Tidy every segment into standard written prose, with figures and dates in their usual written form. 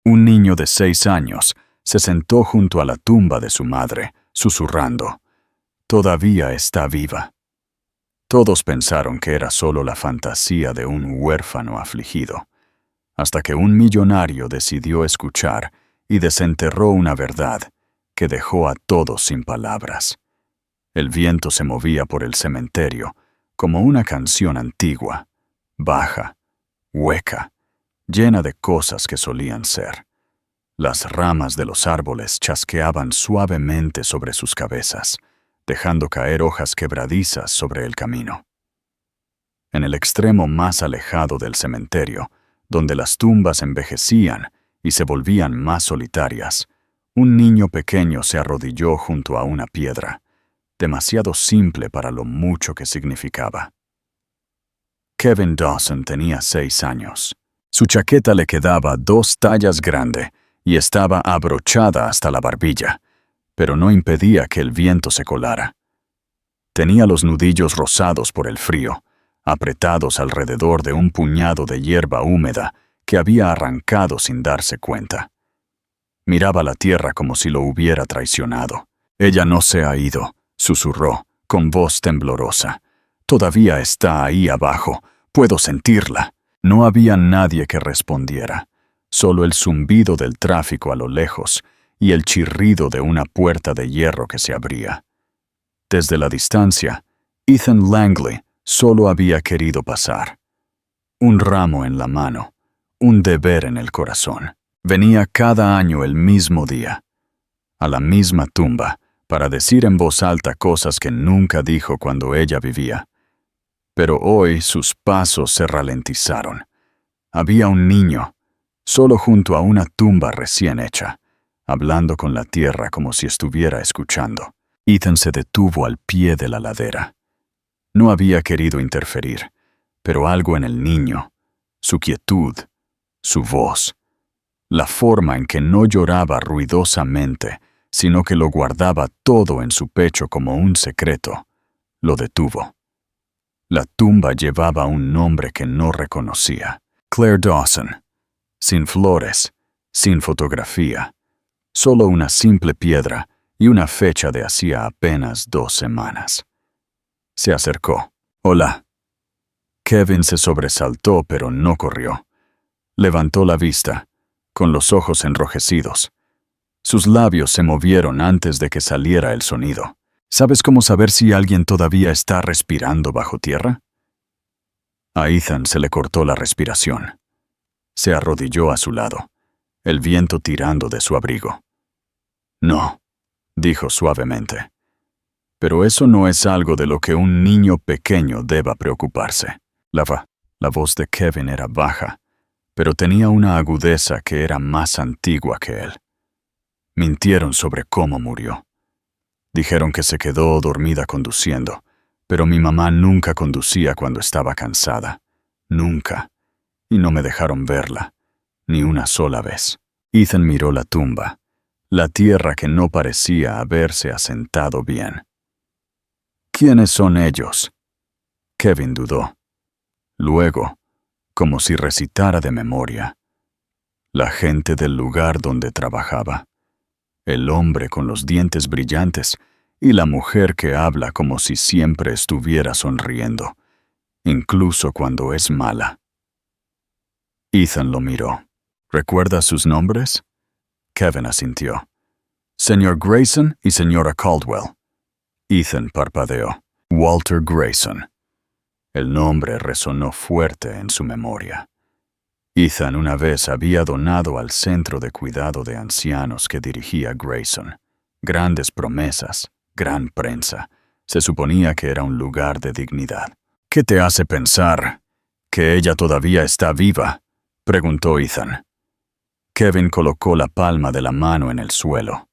Un niño de 6 años se sentó junto a la tumba de su madre, susurrando: «Todavía está viva». Todos pensaron que era solo la fantasía de un huérfano afligido, hasta que un millonario decidió escuchar y desenterró una verdad que dejó a todos sin palabras. El viento se movía por el cementerio como una canción antigua, baja, hueca, llena de cosas que solían ser. Las ramas de los árboles chasqueaban suavemente sobre sus cabezas, dejando caer hojas quebradizas sobre el camino. En el extremo más alejado del cementerio, donde las tumbas envejecían y se volvían más solitarias, un niño pequeño se arrodilló junto a una piedra, demasiado simple para lo mucho que significaba. Kevin Dawson tenía 6 años. Su chaqueta le quedaba 2 tallas grande y estaba abrochada hasta la barbilla, pero no impedía que el viento se colara. Tenía los nudillos rosados por el frío, apretados alrededor de un puñado de hierba húmeda que había arrancado sin darse cuenta. Miraba la tierra como si lo hubiera traicionado. «Ella no se ha ido», susurró, con voz temblorosa. «Todavía está ahí abajo. Puedo sentirla». No había nadie que respondiera, solo el zumbido del tráfico a lo lejos y el chirrido de una puerta de hierro que se abría. Desde la distancia, Ethan Langley solo había querido pasar. Un ramo en la mano, un deber en el corazón. Venía cada año el mismo día, a la misma tumba, para decir en voz alta cosas que nunca dijo cuando ella vivía. Pero hoy sus pasos se ralentizaron. Había un niño, solo junto a una tumba recién hecha, hablando con la tierra como si estuviera escuchando. Ethan se detuvo al pie de la ladera. No había querido interferir, pero algo en el niño, su quietud, su voz, la forma en que no lloraba ruidosamente, sino que lo guardaba todo en su pecho como un secreto, lo detuvo. La tumba llevaba un nombre que no reconocía: Claire Dawson. Sin flores, sin fotografía, solo una simple piedra y una fecha de hacía apenas 2 semanas. Se acercó. «Hola». Kevin se sobresaltó, pero no corrió. Levantó la vista, con los ojos enrojecidos. Sus labios se movieron antes de que saliera el sonido. «¿Sabes cómo saber si alguien todavía está respirando bajo tierra?» A Ethan se le cortó la respiración. Se arrodilló a su lado, el viento tirando de su abrigo. «No», dijo suavemente. «Pero eso no es algo de lo que un niño pequeño deba preocuparse». La voz de Kevin era baja, pero tenía una agudeza que era más antigua que él. Mintieron sobre cómo murió. Dijeron que se quedó dormida conduciendo, pero mi mamá nunca conducía cuando estaba cansada. Nunca. Y no me dejaron verla, ni una sola vez. Ethan miró la tumba, la tierra que no parecía haberse asentado bien. «¿Quiénes son ellos?». Kevin dudó. Luego, como si recitara de memoria: «La gente del lugar donde trabajaba, el hombre con los dientes brillantes y la mujer que habla como si siempre estuviera sonriendo, incluso cuando es mala». Ethan lo miró. «¿Recuerda sus nombres?». Kevin asintió. «Señor Grayson y señora Caldwell». Ethan parpadeó. «Walter Grayson». El nombre resonó fuerte en su memoria. Ethan una vez había donado al centro de cuidado de ancianos que dirigía Grayson. Grandes promesas, gran prensa. Se suponía que era un lugar de dignidad. «¿Qué te hace pensar que ella todavía está viva?», preguntó Ethan. Kevin colocó la palma de la mano en el suelo.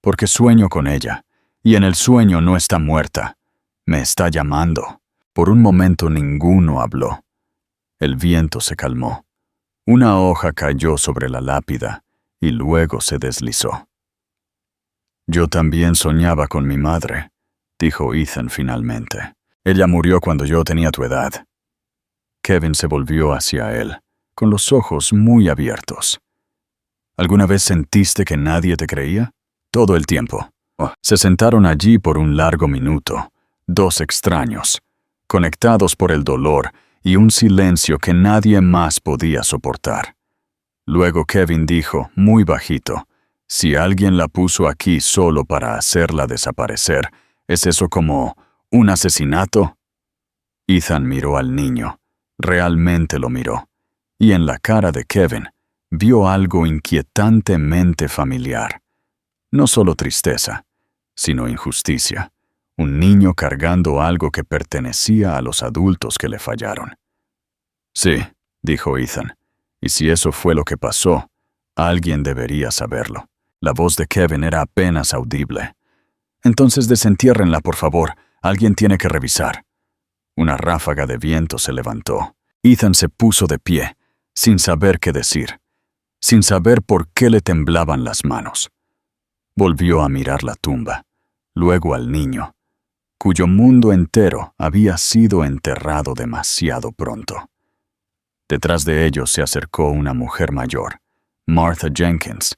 «Porque sueño con ella, y en el sueño no está muerta. Me está llamando». Por un momento ninguno habló. El viento se calmó. Una hoja cayó sobre la lápida y luego se deslizó. «Yo también soñaba con mi madre», dijo Ethan finalmente. «Ella murió cuando yo tenía tu edad». Kevin se volvió hacia él, con los ojos muy abiertos. ¿Alguna vez sentiste que nadie te creía? Todo el tiempo. Se sentaron allí por un largo minuto, dos extraños, conectados por el dolor y un silencio que nadie más podía soportar. Luego Kevin dijo, muy bajito, si alguien la puso aquí solo para hacerla desaparecer, ¿es eso como un asesinato? Ethan miró al niño, realmente lo miró, y en la cara de Kevin vio algo inquietantemente familiar. No solo tristeza, sino injusticia. Un niño cargando algo que pertenecía a los adultos que le fallaron. Sí, dijo Ethan, y si eso fue lo que pasó, alguien debería saberlo. La voz de Kevin era apenas audible. Entonces desentiérrenla, por favor. Alguien tiene que revisar. Una ráfaga de viento se levantó. Ethan se puso de pie, sin saber qué decir, sin saber por qué le temblaban las manos. Volvió a mirar la tumba, luego al niño, cuyo mundo entero había sido enterrado demasiado pronto. Detrás de ellos se acercó una mujer mayor, Martha Jenkins,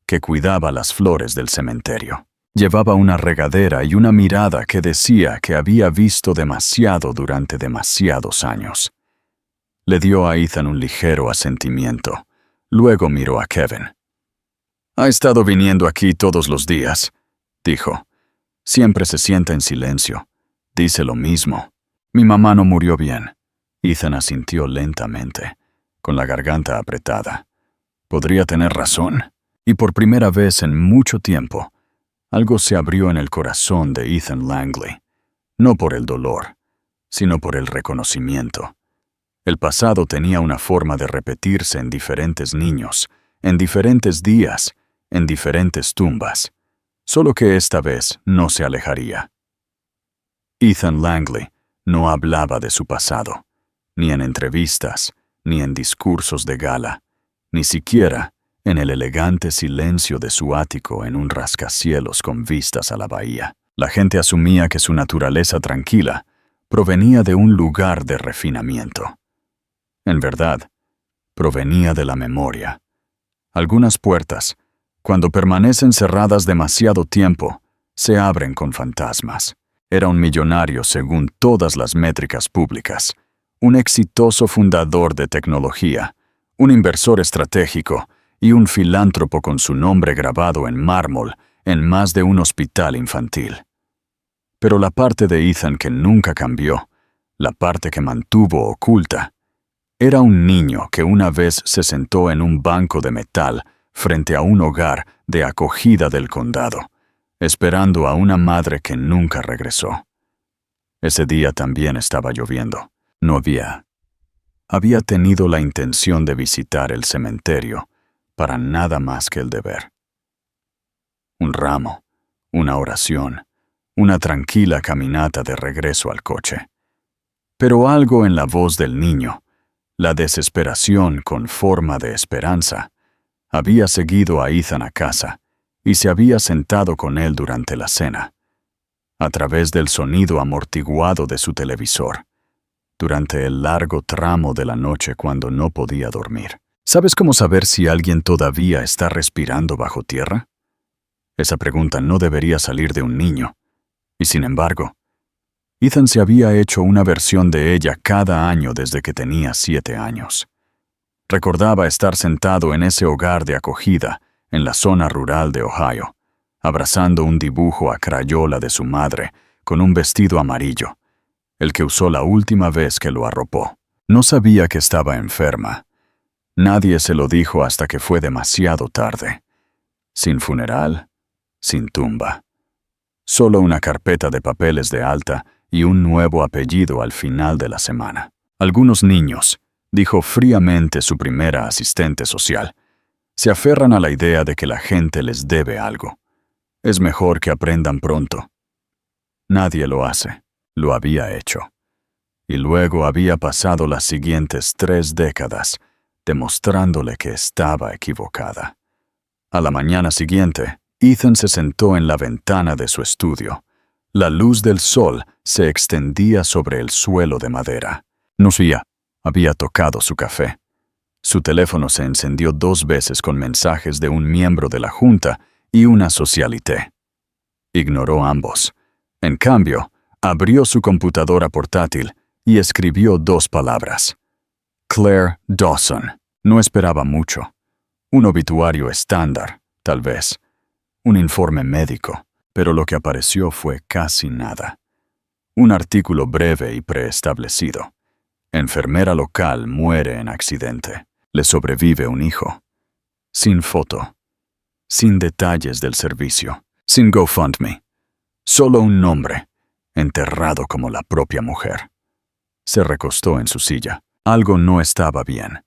que cuidaba las flores del cementerio. Llevaba una regadera y una mirada que decía que había visto demasiado durante demasiados años. Le dio a Ethan un ligero asentimiento. Luego miró a Kevin. «Ha estado viniendo aquí todos los días», dijo. «Siempre se sienta en silencio. Dice lo mismo. Mi mamá no murió bien». Ethan asintió lentamente, con la garganta apretada. Podría tener razón. Y por primera vez en mucho tiempo, algo se abrió en el corazón de Ethan Langley. No por el dolor, sino por el reconocimiento. El pasado tenía una forma de repetirse en diferentes niños, en diferentes días, en diferentes tumbas, solo que esta vez no se alejaría. Ethan Langley no hablaba de su pasado, ni en entrevistas, ni en discursos de gala, ni siquiera en el elegante silencio de su ático en un rascacielos con vistas a la bahía. La gente asumía que su naturaleza tranquila provenía de un lugar de refinamiento. En verdad, provenía de la memoria. Algunas puertas, cuando permanecen cerradas demasiado tiempo, se abren con fantasmas. Era un millonario según todas las métricas públicas, un exitoso fundador de tecnología, un inversor estratégico y un filántropo con su nombre grabado en mármol en más de un hospital infantil. Pero la parte de Ethan que nunca cambió, la parte que mantuvo oculta, era un niño que una vez se sentó en un banco de metal frente a un hogar de acogida del condado, esperando a una madre que nunca regresó. Ese día también estaba lloviendo. No había tenido la intención de visitar el cementerio para nada más que el deber. Un ramo, una oración, una tranquila caminata de regreso al coche. Pero algo en la voz del niño, la desesperación con forma de esperanza, había seguido a Ethan a casa y se había sentado con él durante la cena, a través del sonido amortiguado de su televisor, durante el largo tramo de la noche cuando no podía dormir. ¿Sabes cómo saber si alguien todavía está respirando bajo tierra? Esa pregunta no debería salir de un niño, y sin embargo, Ethan se había hecho una versión de ella cada año desde que tenía 7 años. Recordaba estar sentado en ese hogar de acogida en la zona rural de Ohio, abrazando un dibujo a crayola de su madre con un vestido amarillo, el que usó la última vez que lo arropó. No sabía que estaba enferma. Nadie se lo dijo hasta que fue demasiado tarde. Sin funeral, sin tumba. Solo una carpeta de papeles de alta y un nuevo apellido al final de la semana. Algunos niños, dijo fríamente su primera asistente social, se aferran a la idea de que la gente les debe algo. Es mejor que aprendan pronto. Nadie lo hace. Lo había hecho. Y luego había pasado las siguientes 3 décadas, demostrándole que estaba equivocada. A la mañana siguiente, Ethan se sentó en la ventana de su estudio. La luz del sol se extendía sobre el suelo de madera. Nusia había tocado su café. Su teléfono se encendió 2 veces con mensajes de un miembro de la junta y una socialité. Ignoró ambos. En cambio, abrió su computadora portátil y escribió 2 palabras. Claire Dawson. No esperaba mucho. Un obituario estándar, tal vez. Un informe médico, pero lo que apareció fue casi nada. Un artículo breve y preestablecido. Enfermera local muere en accidente. Le sobrevive un hijo. Sin foto. Sin detalles del servicio. Sin GoFundMe. Solo un nombre, enterrado como la propia mujer. Se recostó en su silla. Algo no estaba bien.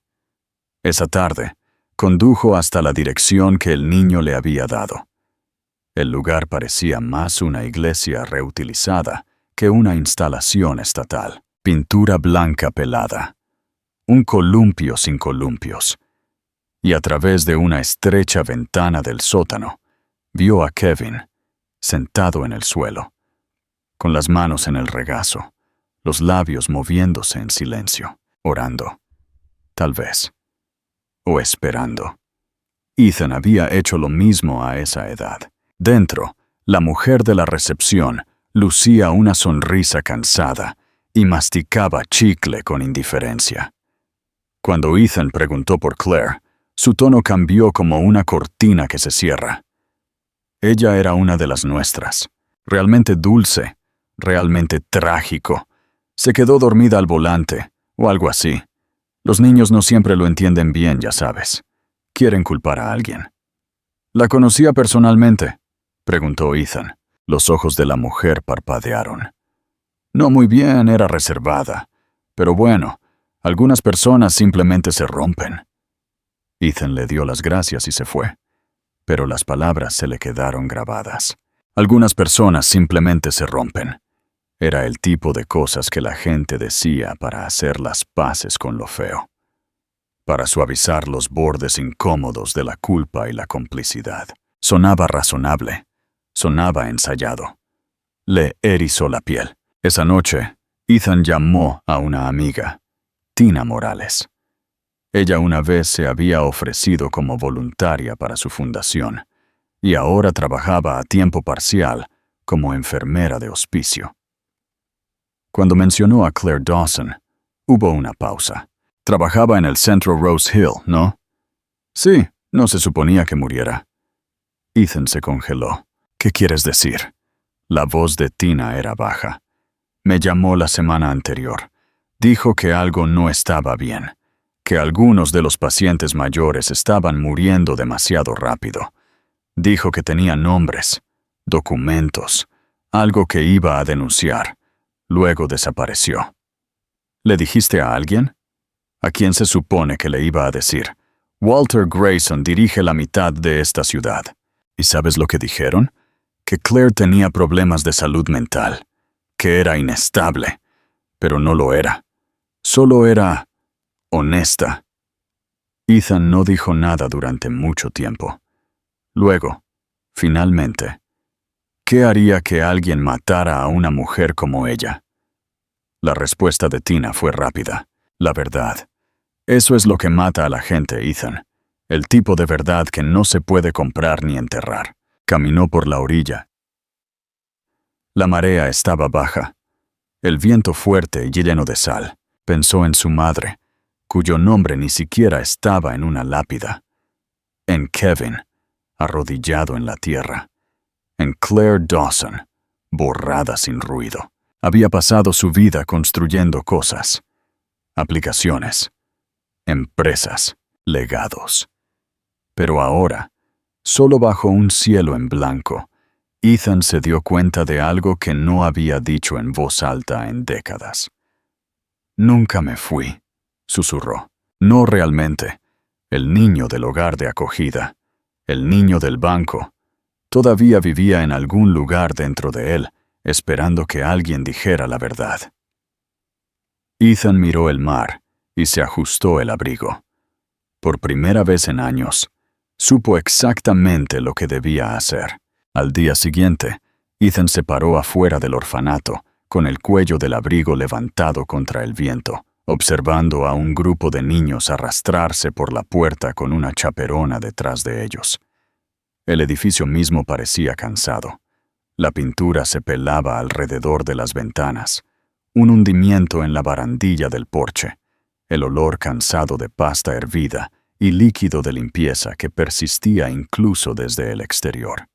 Esa tarde, condujo hasta la dirección que el niño le había dado. El lugar parecía más una iglesia reutilizada que una instalación estatal. Pintura blanca pelada. Un columpio sin columpios. Y a través de una estrecha ventana del sótano, vio a Kevin, sentado en el suelo, con las manos en el regazo, los labios moviéndose en silencio, orando. Tal vez. O esperando. Ethan había hecho lo mismo a esa edad. Dentro, la mujer de la recepción lucía una sonrisa cansada y masticaba chicle con indiferencia. Cuando Ethan preguntó por Claire, su tono cambió como una cortina que se cierra. Ella era una de las nuestras, realmente dulce, realmente trágico. Se quedó dormida al volante, o algo así. Los niños no siempre lo entienden bien, ya sabes. Quieren culpar a alguien. ¿La conocía personalmente?, preguntó Ethan. Los ojos de la mujer parpadearon. No muy bien, era reservada. Pero bueno, algunas personas simplemente se rompen. Ethan le dio las gracias y se fue. Pero las palabras se le quedaron grabadas. Algunas personas simplemente se rompen. Era el tipo de cosas que la gente decía para hacer las paces con lo feo. Para suavizar los bordes incómodos de la culpa y la complicidad. Sonaba razonable. Sonaba ensayado. Le erizó la piel. Esa noche, Ethan llamó a una amiga, Tina Morales. Ella una vez se había ofrecido como voluntaria para su fundación y ahora trabajaba a tiempo parcial como enfermera de hospicio. Cuando mencionó a Claire Dawson, hubo una pausa. Trabajaba en el Centro Rose Hill, ¿no? Sí, no se suponía que muriera. Ethan se congeló. ¿Qué quieres decir? La voz de Tina era baja. Me llamó la semana anterior. Dijo que algo no estaba bien, que algunos de los pacientes mayores estaban muriendo demasiado rápido. Dijo que tenía nombres, documentos, algo que iba a denunciar. Luego desapareció. ¿Le dijiste a alguien? ¿A quién se supone que le iba a decir? Walter Grayson dirige la mitad de esta ciudad. ¿Y sabes lo que dijeron? Que Claire tenía problemas de salud mental, que era inestable, pero no lo era. Solo era honesta. Ethan no dijo nada durante mucho tiempo. Luego, finalmente, ¿qué haría que alguien matara a una mujer como ella? La respuesta de Tina fue rápida. La verdad. Eso es lo que mata a la gente, Ethan. El tipo de verdad que no se puede comprar ni enterrar. Caminó por la orilla. La marea estaba baja. El viento fuerte y lleno de sal. Pensó en su madre, cuyo nombre ni siquiera estaba en una lápida. En Kevin, arrodillado en la tierra. En Claire Dawson, borrada sin ruido. Había pasado su vida construyendo cosas. Aplicaciones. Empresas. Legados. Pero ahora, solo bajo un cielo en blanco, Ethan se dio cuenta de algo que no había dicho en voz alta en décadas. Nunca me fui, susurró. No realmente. El niño del hogar de acogida, el niño del banco, todavía vivía en algún lugar dentro de él, esperando que alguien dijera la verdad. Ethan miró el mar y se ajustó el abrigo. Por primera vez en años, supo exactamente lo que debía hacer. Al día siguiente, Ethan se paró afuera del orfanato, con el cuello del abrigo levantado contra el viento, observando a un grupo de niños arrastrarse por la puerta con una chaperona detrás de ellos. El edificio mismo parecía cansado. La pintura se pelaba alrededor de las ventanas, un hundimiento en la barandilla del porche, el olor cansado de pasta hervida y líquido de limpieza que persistía incluso desde el exterior.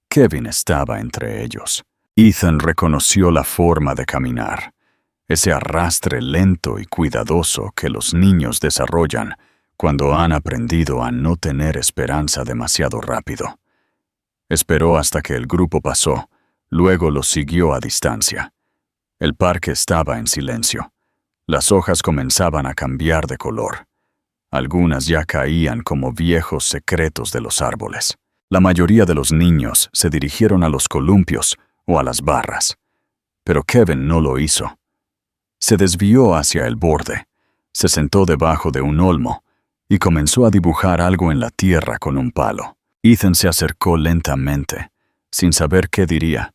Kevin estaba entre ellos. Ethan reconoció la forma de caminar, ese arrastre lento y cuidadoso que los niños desarrollan cuando han aprendido a no tener esperanza demasiado rápido. Esperó hasta que el grupo pasó, luego los siguió a distancia. El parque estaba en silencio. Las hojas comenzaban a cambiar de color. Algunas ya caían como viejos secretos de los árboles. La mayoría de los niños se dirigieron a los columpios o a las barras, pero Kevin no lo hizo. Se desvió hacia el borde, se sentó debajo de un olmo y comenzó a dibujar algo en la tierra con un palo. Ethan se acercó lentamente, sin saber qué diría.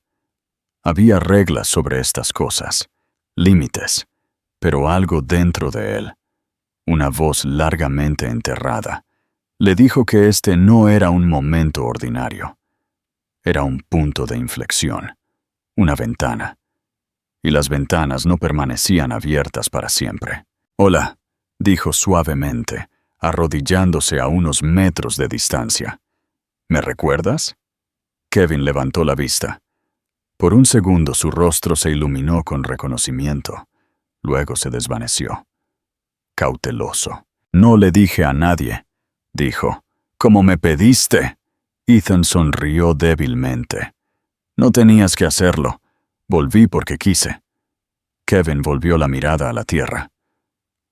Había reglas sobre estas cosas, límites, pero algo dentro de él, una voz largamente enterrada, le dijo que este no era un momento ordinario. Era un punto de inflexión, una ventana. Y las ventanas no permanecían abiertas para siempre. «Hola», dijo suavemente, arrodillándose a unos metros de distancia. «¿Me recuerdas?» Kevin levantó la vista. Por un segundo su rostro se iluminó con reconocimiento. Luego se desvaneció. Cauteloso. «No le dije a nadie», dijo. «¿Como me pediste?» Ethan sonrió débilmente. «No tenías que hacerlo. Volví porque quise». Kevin volvió la mirada a la tierra.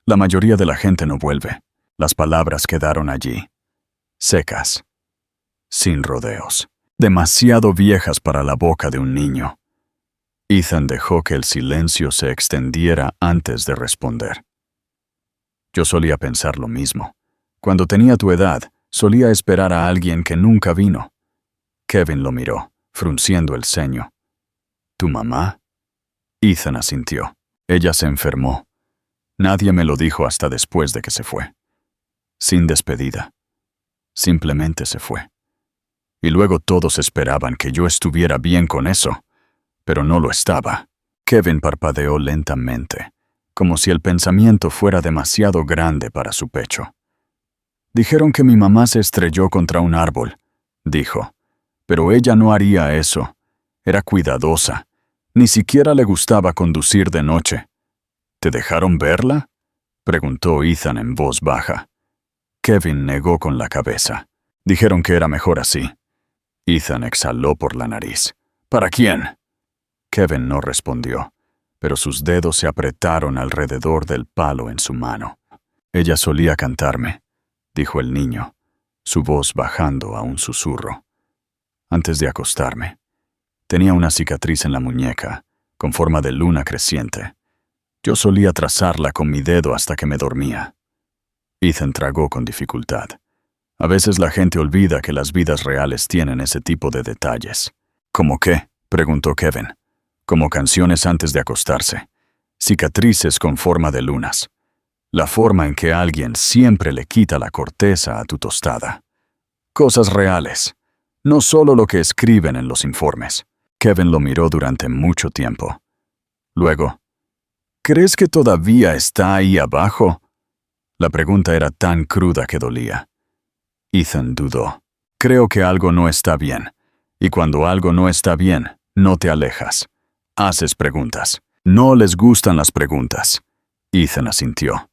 La mayoría de la gente no vuelve. Las palabras quedaron allí, secas, sin rodeos, demasiado viejas para la boca de un niño. Ethan dejó que el silencio se extendiera antes de responder. «Yo solía pensar lo mismo. Cuando tenía tu edad, solía esperar a alguien que nunca vino». Kevin lo miró, frunciendo el ceño. «¿Tu mamá?» Ethan asintió. «Ella se enfermó. Nadie me lo dijo hasta después de que se fue. Sin despedida. Simplemente se fue. Y luego todos esperaban que yo estuviera bien con eso, pero no lo estaba». Kevin parpadeó lentamente, como si el pensamiento fuera demasiado grande para su pecho. «Dijeron que mi mamá se estrelló contra un árbol», dijo. «Pero ella no haría eso. Era cuidadosa. Ni siquiera le gustaba conducir de noche». «¿Te dejaron verla?», preguntó Ethan en voz baja. Kevin negó con la cabeza. «Dijeron que era mejor así». Ethan exhaló por la nariz. «¿Para quién?». Kevin no respondió, pero sus dedos se apretaron alrededor del palo en su mano. «Ella solía cantarme», dijo el niño, su voz bajando a un susurro. «Antes de acostarme. Tenía una cicatriz en la muñeca, con forma de luna creciente. Yo solía trazarla con mi dedo hasta que me dormía». Ethan tragó con dificultad. A veces la gente olvida que las vidas reales tienen ese tipo de detalles. «¿Cómo qué?», preguntó Kevin. «Como canciones antes de acostarse. Cicatrices con forma de lunas. La forma en que alguien siempre le quita la corteza a tu tostada. Cosas reales. No solo lo que escriben en los informes». Kevin lo miró durante mucho tiempo. Luego, «¿Crees que todavía está ahí abajo?». La pregunta era tan cruda que dolía. Ethan dudó. «Creo que algo no está bien. Y cuando algo no está bien, no te alejas. Haces preguntas. No les gustan las preguntas». Ethan asintió.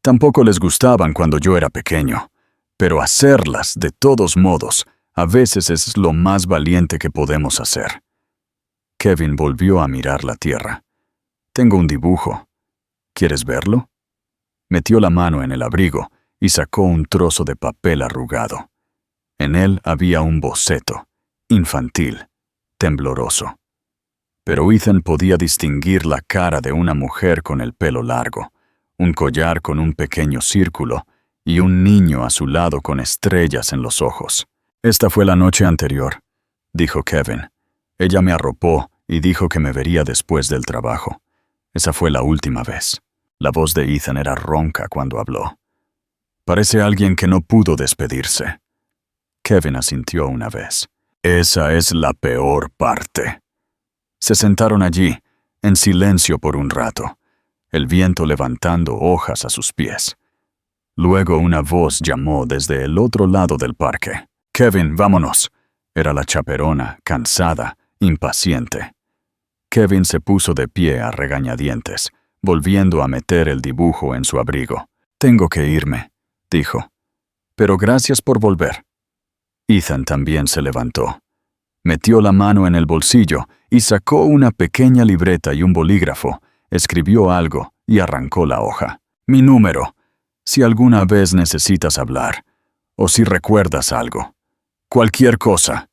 «Tampoco les gustaban cuando yo era pequeño. Pero hacerlas, de todos modos, a veces es lo más valiente que podemos hacer». Kevin volvió a mirar la tierra. «Tengo un dibujo. ¿Quieres verlo?». Metió la mano en el abrigo y sacó un trozo de papel arrugado. En él había un boceto, infantil, tembloroso. Pero Ethan podía distinguir la cara de una mujer con el pelo largo, un collar con un pequeño círculo y un niño a su lado con estrellas en los ojos. «Esta fue la noche anterior», dijo Kevin. «Ella me arropó y dijo que me vería después del trabajo. Esa fue la última vez». La voz de Ethan era ronca cuando habló. Parece alguien que no pudo despedirse. Kevin asintió una vez. Esa es la peor parte. Se sentaron allí, en silencio por un rato, el viento levantando hojas a sus pies. Luego una voz llamó desde el otro lado del parque. «Kevin, vámonos». Era la chaperona, cansada, impaciente. Kevin se puso de pie a regañadientes, volviendo a meter el dibujo en su abrigo. «Tengo que irme», dijo. «Pero gracias por volver». Ethan también se levantó. Metió la mano en el bolsillo y sacó una pequeña libreta y un bolígrafo, escribió algo y arrancó la hoja. «Mi número, si alguna vez necesitas hablar, o si recuerdas algo. Cualquier cosa».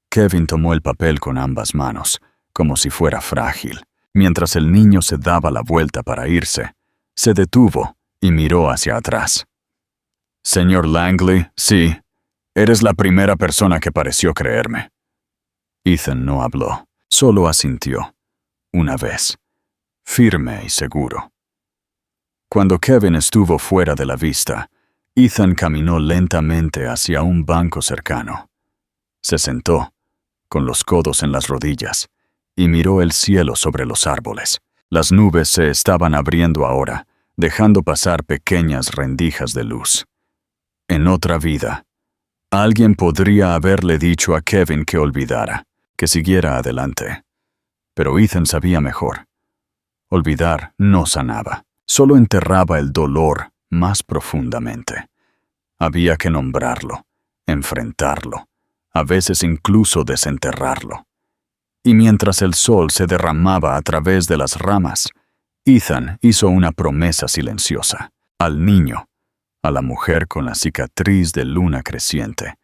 Kevin tomó el papel con ambas manos, como si fuera frágil. Mientras el niño se daba la vuelta para irse, se detuvo y miró hacia atrás. «Señor Langley, sí, eres la primera persona que pareció creerme». Ethan no habló, solo asintió, una vez, firme y seguro. Cuando Kevin estuvo fuera de la vista, Ethan caminó lentamente hacia un banco cercano. Se sentó, con los codos en las rodillas, y miró el cielo sobre los árboles. Las nubes se estaban abriendo ahora, dejando pasar pequeñas rendijas de luz. En otra vida, alguien podría haberle dicho a Kevin que olvidara, que siguiera adelante. Pero Ethan sabía mejor. Olvidar no sanaba, solo enterraba el dolor más profundamente. Había que nombrarlo, enfrentarlo, a veces incluso desenterrarlo. Y mientras el sol se derramaba a través de las ramas, Ethan hizo una promesa silenciosa, al niño, a la mujer con la cicatriz de luna creciente,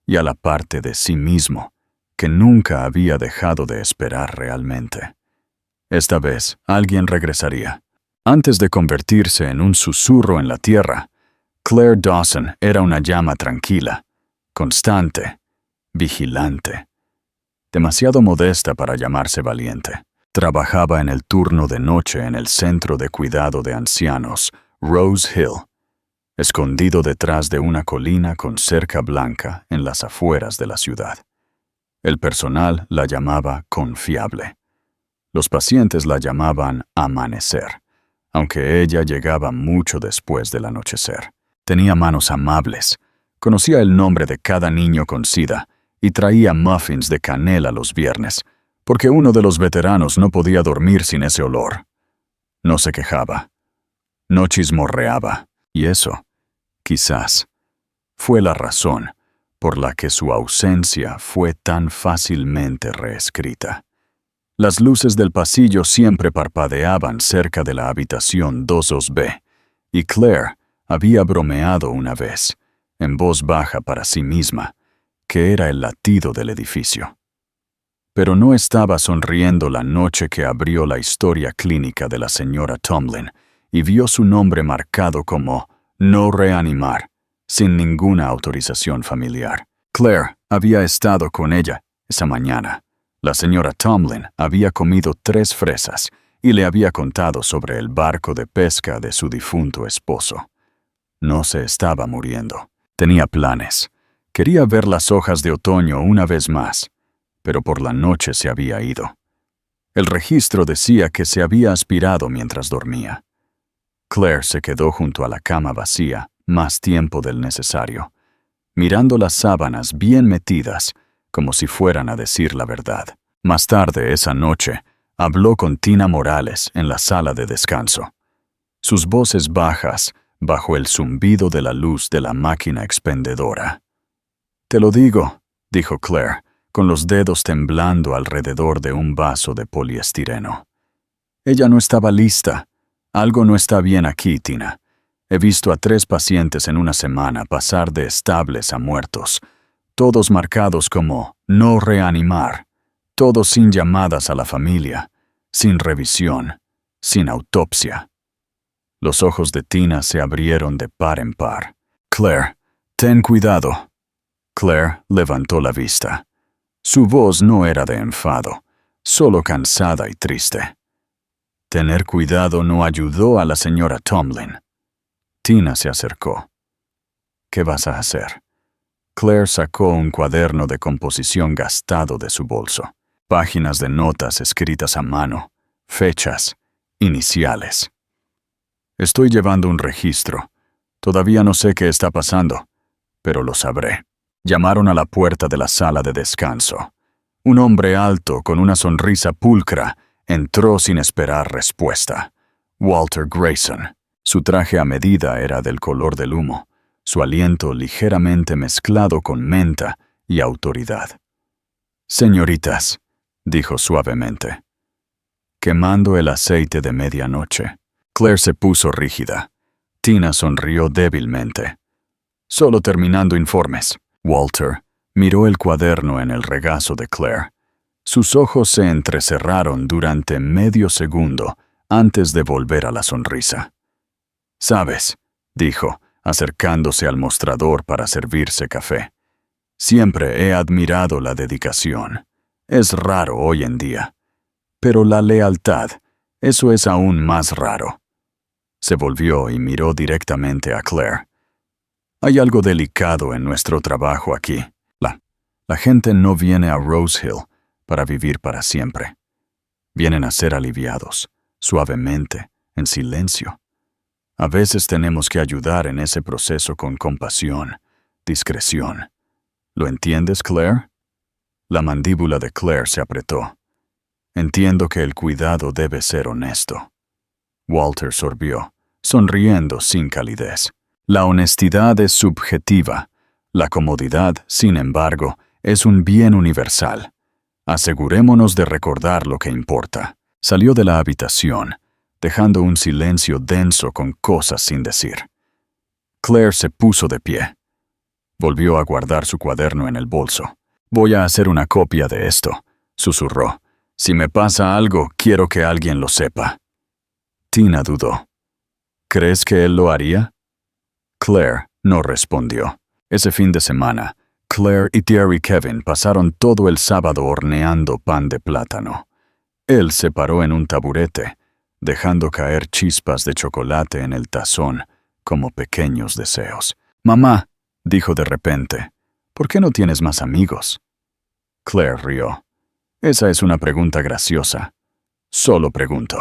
y a la parte de sí mismo que nunca había dejado de esperar realmente. Esta vez alguien regresaría. Antes de convertirse en un susurro en la tierra, Claire Dawson era una llama tranquila, constante, vigilante. Demasiado modesta para llamarse valiente. Trabajaba en el turno de noche en el Centro de Cuidado de Ancianos, Rose Hill, escondido detrás de una colina con cerca blanca en las afueras de la ciudad. El personal la llamaba confiable. Los pacientes la llamaban amanecer, aunque ella llegaba mucho después del anochecer. Tenía manos amables, conocía el nombre de cada niño con SIDA y traía muffins de canela los viernes, porque uno de los veteranos no podía dormir sin ese olor. No se quejaba, no chismorreaba, y eso, quizás, fue la razón por la que su ausencia fue tan fácilmente reescrita. Las luces del pasillo siempre parpadeaban cerca de la habitación 22B, y Claire había bromeado una vez, en voz baja para sí misma, que era el latido del edificio. Pero no estaba sonriendo la noche que abrió la historia clínica de la señora Tomlin y vio su nombre marcado como «No reanimar», sin ninguna autorización familiar. Claire había estado con ella esa mañana. La señora Tomlin había comido 3 fresas y le había contado sobre el barco de pesca de su difunto esposo. No se estaba muriendo. Tenía planes. Quería ver las hojas de otoño una vez más, pero por la noche se había ido. El registro decía que se había aspirado mientras dormía. Claire se quedó junto a la cama vacía más tiempo del necesario, mirando las sábanas bien metidas, como si fueran a decir la verdad. Más tarde esa noche, habló con Tina Morales en la sala de descanso. Sus voces bajas, bajo el zumbido de la luz de la máquina expendedora. «Te lo digo», dijo Claire, con los dedos temblando alrededor de un vaso de poliestireno. «Ella no estaba lista. Algo no está bien aquí, Tina. He visto a 3 pacientes en una semana pasar de estables a muertos, todos marcados como no reanimar, todos sin llamadas a la familia, sin revisión, sin autopsia». Los ojos de Tina se abrieron de par en par. «Claire, ten cuidado». Claire levantó la vista. Su voz no era de enfado, solo cansada y triste. Tener cuidado no ayudó a la señora Tomlin. Tina se acercó. ¿Qué vas a hacer? Claire sacó un cuaderno de composición gastado de su bolso. Páginas de notas escritas a mano, fechas, iniciales. Estoy llevando un registro. Todavía no sé qué está pasando, pero lo sabré. Llamaron a la puerta de la sala de descanso. Un hombre alto con una sonrisa pulcra entró sin esperar respuesta. Walter Grayson. Su traje a medida era del color del humo, su aliento ligeramente mezclado con menta y autoridad. «Señoritas», dijo suavemente. «Quemando el aceite de medianoche». Claire se puso rígida. Tina sonrió débilmente. «Solo terminando informes». Walter miró el cuaderno en el regazo de Claire. Sus ojos se entrecerraron durante medio segundo antes de volver a la sonrisa. «Sabes», dijo, acercándose al mostrador para servirse café. «Siempre he admirado la dedicación. Es raro hoy en día. Pero la lealtad, eso es aún más raro». Se volvió y miró directamente a Claire. «Hay algo delicado en nuestro trabajo aquí. La gente no viene a Rose Hill para vivir para siempre. Vienen a ser aliviados, suavemente, en silencio. A veces tenemos que ayudar en ese proceso con compasión, discreción. ¿Lo entiendes, Claire?» La mandíbula de Claire se apretó. «Entiendo que el cuidado debe ser honesto». Walter sorbió, sonriendo sin calidez. «La honestidad es subjetiva. La comodidad, sin embargo, es un bien universal. Asegurémonos de recordar lo que importa». Salió de la habitación, dejando un silencio denso con cosas sin decir. Claire se puso de pie. Volvió a guardar su cuaderno en el bolso. «Voy a hacer una copia de esto», susurró. «Si me pasa algo, quiero que alguien lo sepa». Tina dudó. «¿Crees que él lo haría?» Claire no respondió. Ese fin de semana, Claire y Terry Kevin pasaron todo el sábado horneando pan de plátano. Él se paró en un taburete, dejando caer chispas de chocolate en el tazón, como pequeños deseos. «Mamá», dijo de repente, «¿por qué no tienes más amigos?» Claire rió. «Esa es una pregunta graciosa. Solo pregunto».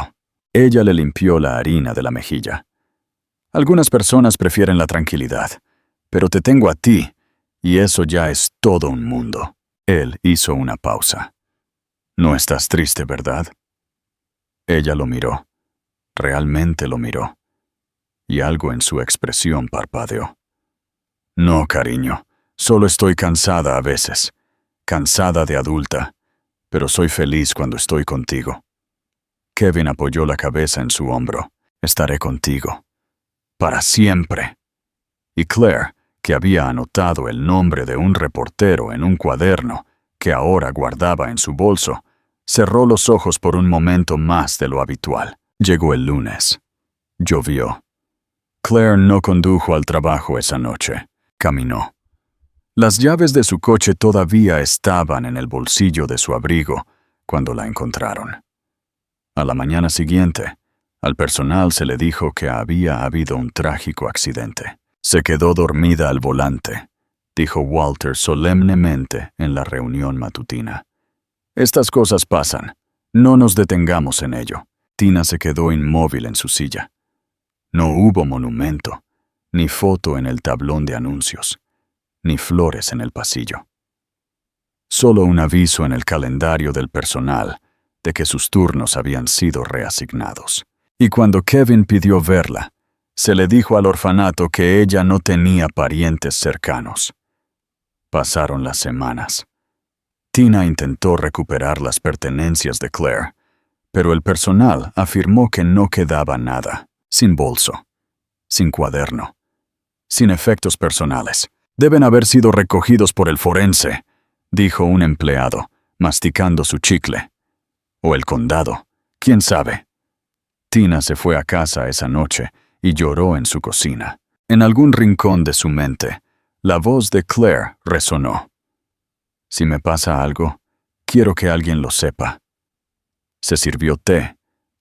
Ella le limpió la harina de la mejilla. «Algunas personas prefieren la tranquilidad, pero te tengo a ti, y eso ya es todo un mundo». Él hizo una pausa. «No estás triste, ¿verdad?» Ella lo miró. Realmente lo miró. Y algo en su expresión parpadeó. «No, cariño, solo estoy cansada a veces. Cansada de adulta, pero soy feliz cuando estoy contigo». Kevin apoyó la cabeza en su hombro. «Estaré contigo. Para siempre». Y Claire, que había anotado el nombre de un reportero en un cuaderno que ahora guardaba en su bolso, cerró los ojos por un momento más de lo habitual. Llegó el lunes. Llovió. Claire no condujo al trabajo esa noche. Caminó. Las llaves de su coche todavía estaban en el bolsillo de su abrigo cuando la encontraron. A la mañana siguiente, al personal se le dijo que había habido un trágico accidente. «Se quedó dormida al volante», dijo Walter solemnemente en la reunión matutina. «Estas cosas pasan. No nos detengamos en ello». Tina se quedó inmóvil en su silla. No hubo monumento, ni foto en el tablón de anuncios, ni flores en el pasillo. Solo un aviso en el calendario del personal de que sus turnos habían sido reasignados. Y cuando Kevin pidió verla, se le dijo al orfanato que ella no tenía parientes cercanos. Pasaron las semanas. Tina intentó recuperar las pertenencias de Claire, pero el personal afirmó que no quedaba nada, sin bolso, sin cuaderno, sin efectos personales. «Deben haber sido recogidos por el forense», dijo un empleado, masticando su chicle. «O el condado, quién sabe». Tina se fue a casa esa noche y lloró en su cocina. En algún rincón de su mente, la voz de Claire resonó. «Si me pasa algo, quiero que alguien lo sepa». Se sirvió té,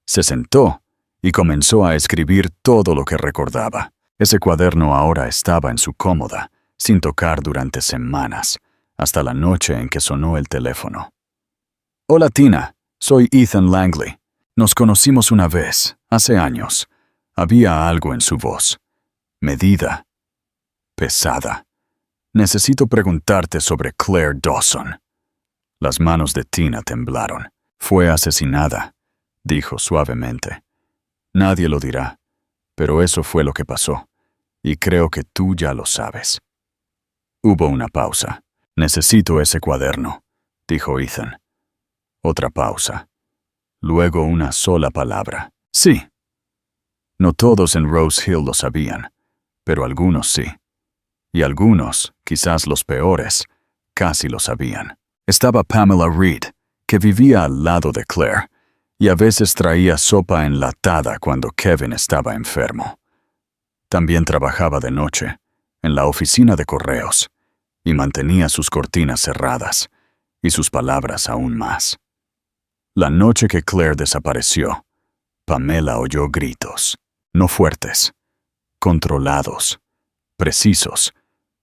Se sentó y comenzó a escribir todo lo que recordaba. Ese cuaderno ahora estaba en su cómoda, sin tocar durante semanas, hasta la noche en que sonó el teléfono. «Hola, Tina. Soy Ethan Langley. Nos conocimos una vez, hace años. Había algo en su voz. Medida. Pesada. Necesito preguntarte sobre Claire Dawson». Las manos de Tina temblaron. «Fue asesinada», dijo suavemente. «Nadie lo dirá, pero eso fue lo que pasó, y creo que tú ya lo sabes». Hubo una pausa. «Necesito ese cuaderno», dijo Ethan. Otra pausa. Luego una sola palabra. «Sí». No todos en Rose Hill lo sabían, pero algunos sí. Y algunos, quizás los peores, casi lo sabían. Estaba Pamela Reed, que vivía al lado de Claire, y a veces traía sopa enlatada cuando Kevin estaba enfermo. También trabajaba de noche, en la oficina de correos, y mantenía sus cortinas cerradas, y sus palabras aún más. La noche que Claire desapareció, Pamela oyó gritos, no fuertes, controlados, precisos,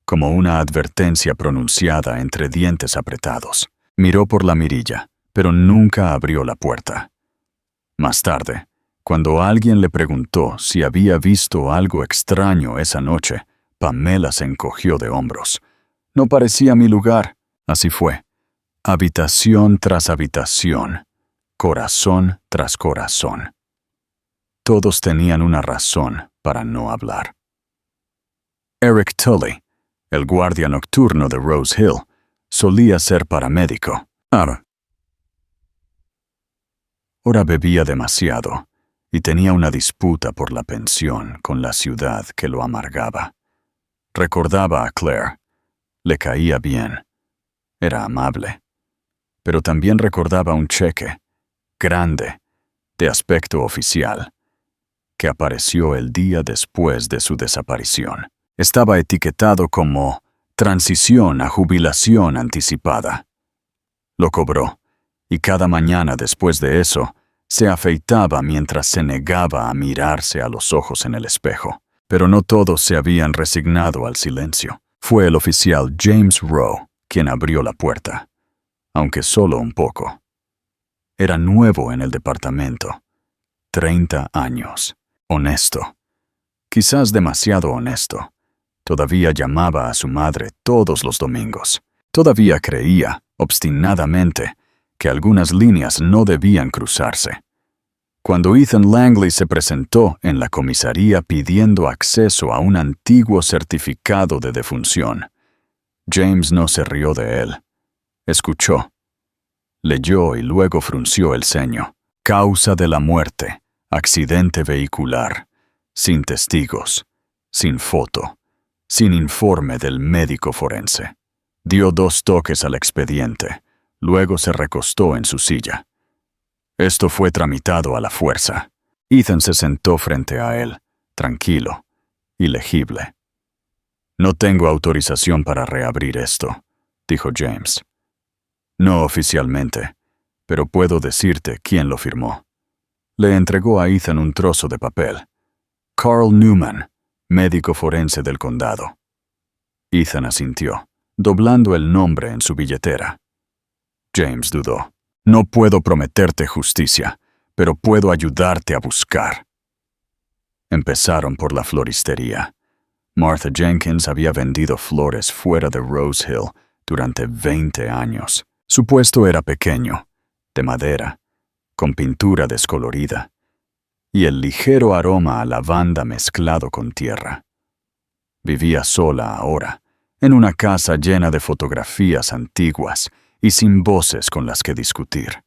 como una advertencia pronunciada entre dientes apretados. Miró por la mirilla, pero nunca abrió la puerta. Más tarde, cuando alguien le preguntó si había visto algo extraño esa noche, Pamela se encogió de hombros. «No parecía mi lugar». Así fue. Habitación tras habitación, corazón tras corazón. Todos tenían una razón para no hablar. Eric Tully, el guardia nocturno de Rose Hill, solía ser paramédico. Ahora bebía demasiado y tenía una disputa por la pensión con la ciudad que lo amargaba. Recordaba a Claire. Le caía bien. Era amable. Pero también recordaba un cheque, grande, de aspecto oficial, que apareció el día después de su desaparición. Estaba etiquetado como transición a jubilación anticipada. Lo cobró, y cada mañana después de eso, se afeitaba mientras se negaba a mirarse a los ojos en el espejo. Pero no todos se habían resignado al silencio. Fue el oficial James Rowe quien abrió la puerta, aunque solo un poco. Era nuevo en el departamento. 30 años. Honesto. Quizás demasiado honesto. Todavía llamaba a su madre todos los domingos. Todavía creía, obstinadamente, que algunas líneas no debían cruzarse. Cuando Ethan Langley se presentó en la comisaría pidiendo acceso a un antiguo certificado de defunción, James no se rió de él. Escuchó. Leyó y luego frunció el ceño. Causa de la muerte, accidente vehicular, sin testigos, sin foto, sin informe del médico forense. Dio 2 toques al expediente, luego se recostó en su silla. Esto fue tramitado a la fuerza. Ethan se sentó frente a él, tranquilo, ilegible. «No tengo autorización para reabrir esto», dijo James. «No oficialmente, pero puedo decirte quién lo firmó». Le entregó a Ethan un trozo de papel. «Carl Newman, médico forense del condado». Ethan asintió, doblando el nombre en su billetera. James dudó. «No puedo prometerte justicia, pero puedo ayudarte a buscar». Empezaron por la floristería. Martha Jenkins había vendido flores fuera de Rose Hill durante 20 años. Su puesto era pequeño, de madera, con pintura descolorida, y el ligero aroma a lavanda mezclado con tierra. Vivía sola ahora, en una casa llena de fotografías antiguas y sin voces con las que discutir.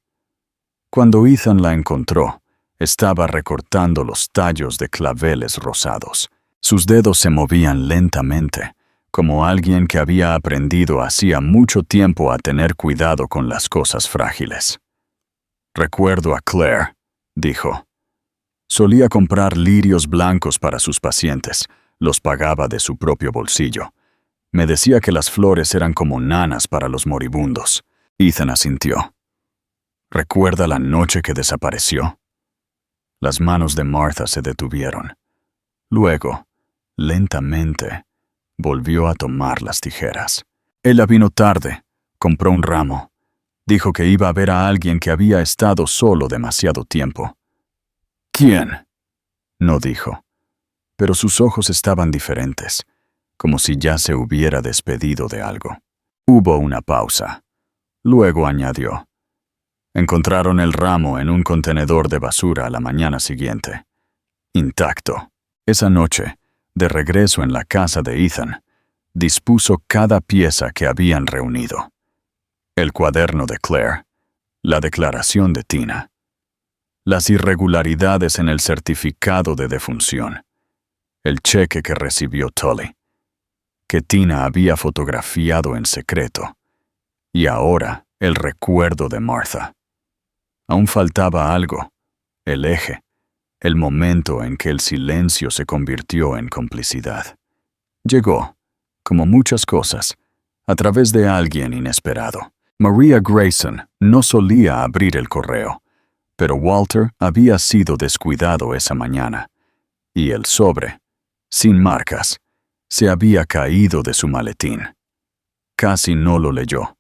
Cuando Ethan la encontró, estaba recortando los tallos de claveles rosados. Sus dedos se movían lentamente, como alguien que había aprendido hacía mucho tiempo a tener cuidado con las cosas frágiles. «Recuerdo a Claire», dijo. Solía comprar lirios blancos para sus pacientes, los pagaba de su propio bolsillo. Me decía que las flores eran como nanas para los moribundos. Ethan asintió. «¿Recuerda la noche que desapareció?» Las manos de Martha se detuvieron. Luego, lentamente, volvió a tomar las tijeras. Ella vino tarde, compró un ramo. Dijo que iba a ver a alguien que había estado solo demasiado tiempo. ¿Quién? No dijo, pero sus ojos estaban diferentes, como si ya se hubiera despedido de algo. Hubo una pausa. Luego añadió: encontraron el ramo en un contenedor de basura a la mañana siguiente, intacto. Esa noche, de regreso en la casa de Ethan, dispuso cada pieza que habían reunido. El cuaderno de Claire, la declaración de Tina, las irregularidades en el certificado de defunción, el cheque que recibió Tully, que Tina había fotografiado en secreto, y ahora el recuerdo de Martha. Aún faltaba algo, el eje, el momento en que el silencio se convirtió en complicidad. Llegó, como muchas cosas, a través de alguien inesperado. Maria Grayson no solía abrir el correo, pero Walter había sido descuidado esa mañana, y el sobre, sin marcas, se había caído de su maletín. Casi no lo leyó,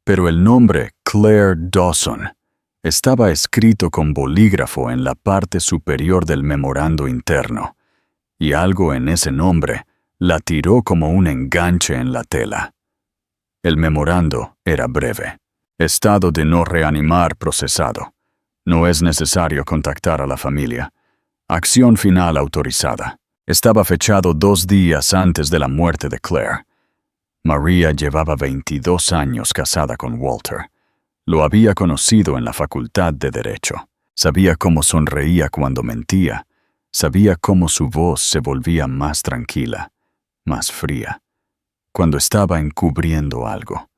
pero el nombre Claire Dawson estaba escrito con bolígrafo en la parte superior del memorando interno, y algo en ese nombre la tiró como un enganche en la tela. El memorando era breve. Estado de no reanimar procesado. No es necesario contactar a la familia. Acción final autorizada. Estaba fechado 2 días antes de la muerte de Claire. Maria llevaba 22 años casada con Walter. Lo había conocido en la Facultad de Derecho. Sabía cómo sonreía cuando mentía. Sabía cómo su voz se volvía más tranquila, más fría, cuando estaba encubriendo algo.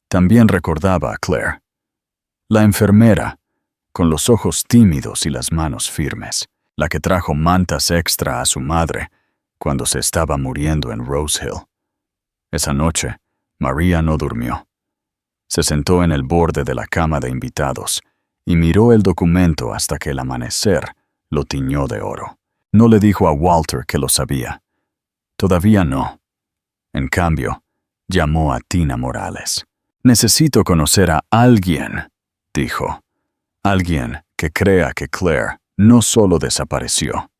También recordaba a Claire, la enfermera, con los ojos tímidos y las manos firmes, la que trajo mantas extra a su madre cuando se estaba muriendo en Rose Hill. Esa noche, Maria no durmió. Se sentó en el borde de la cama de invitados y miró el documento hasta que el amanecer lo tiñó de oro. No le dijo a Walter que lo sabía. Todavía no. En cambio, llamó a Tina Morales. Necesito conocer a alguien, dijo. Alguien que crea que Claire no solo desapareció.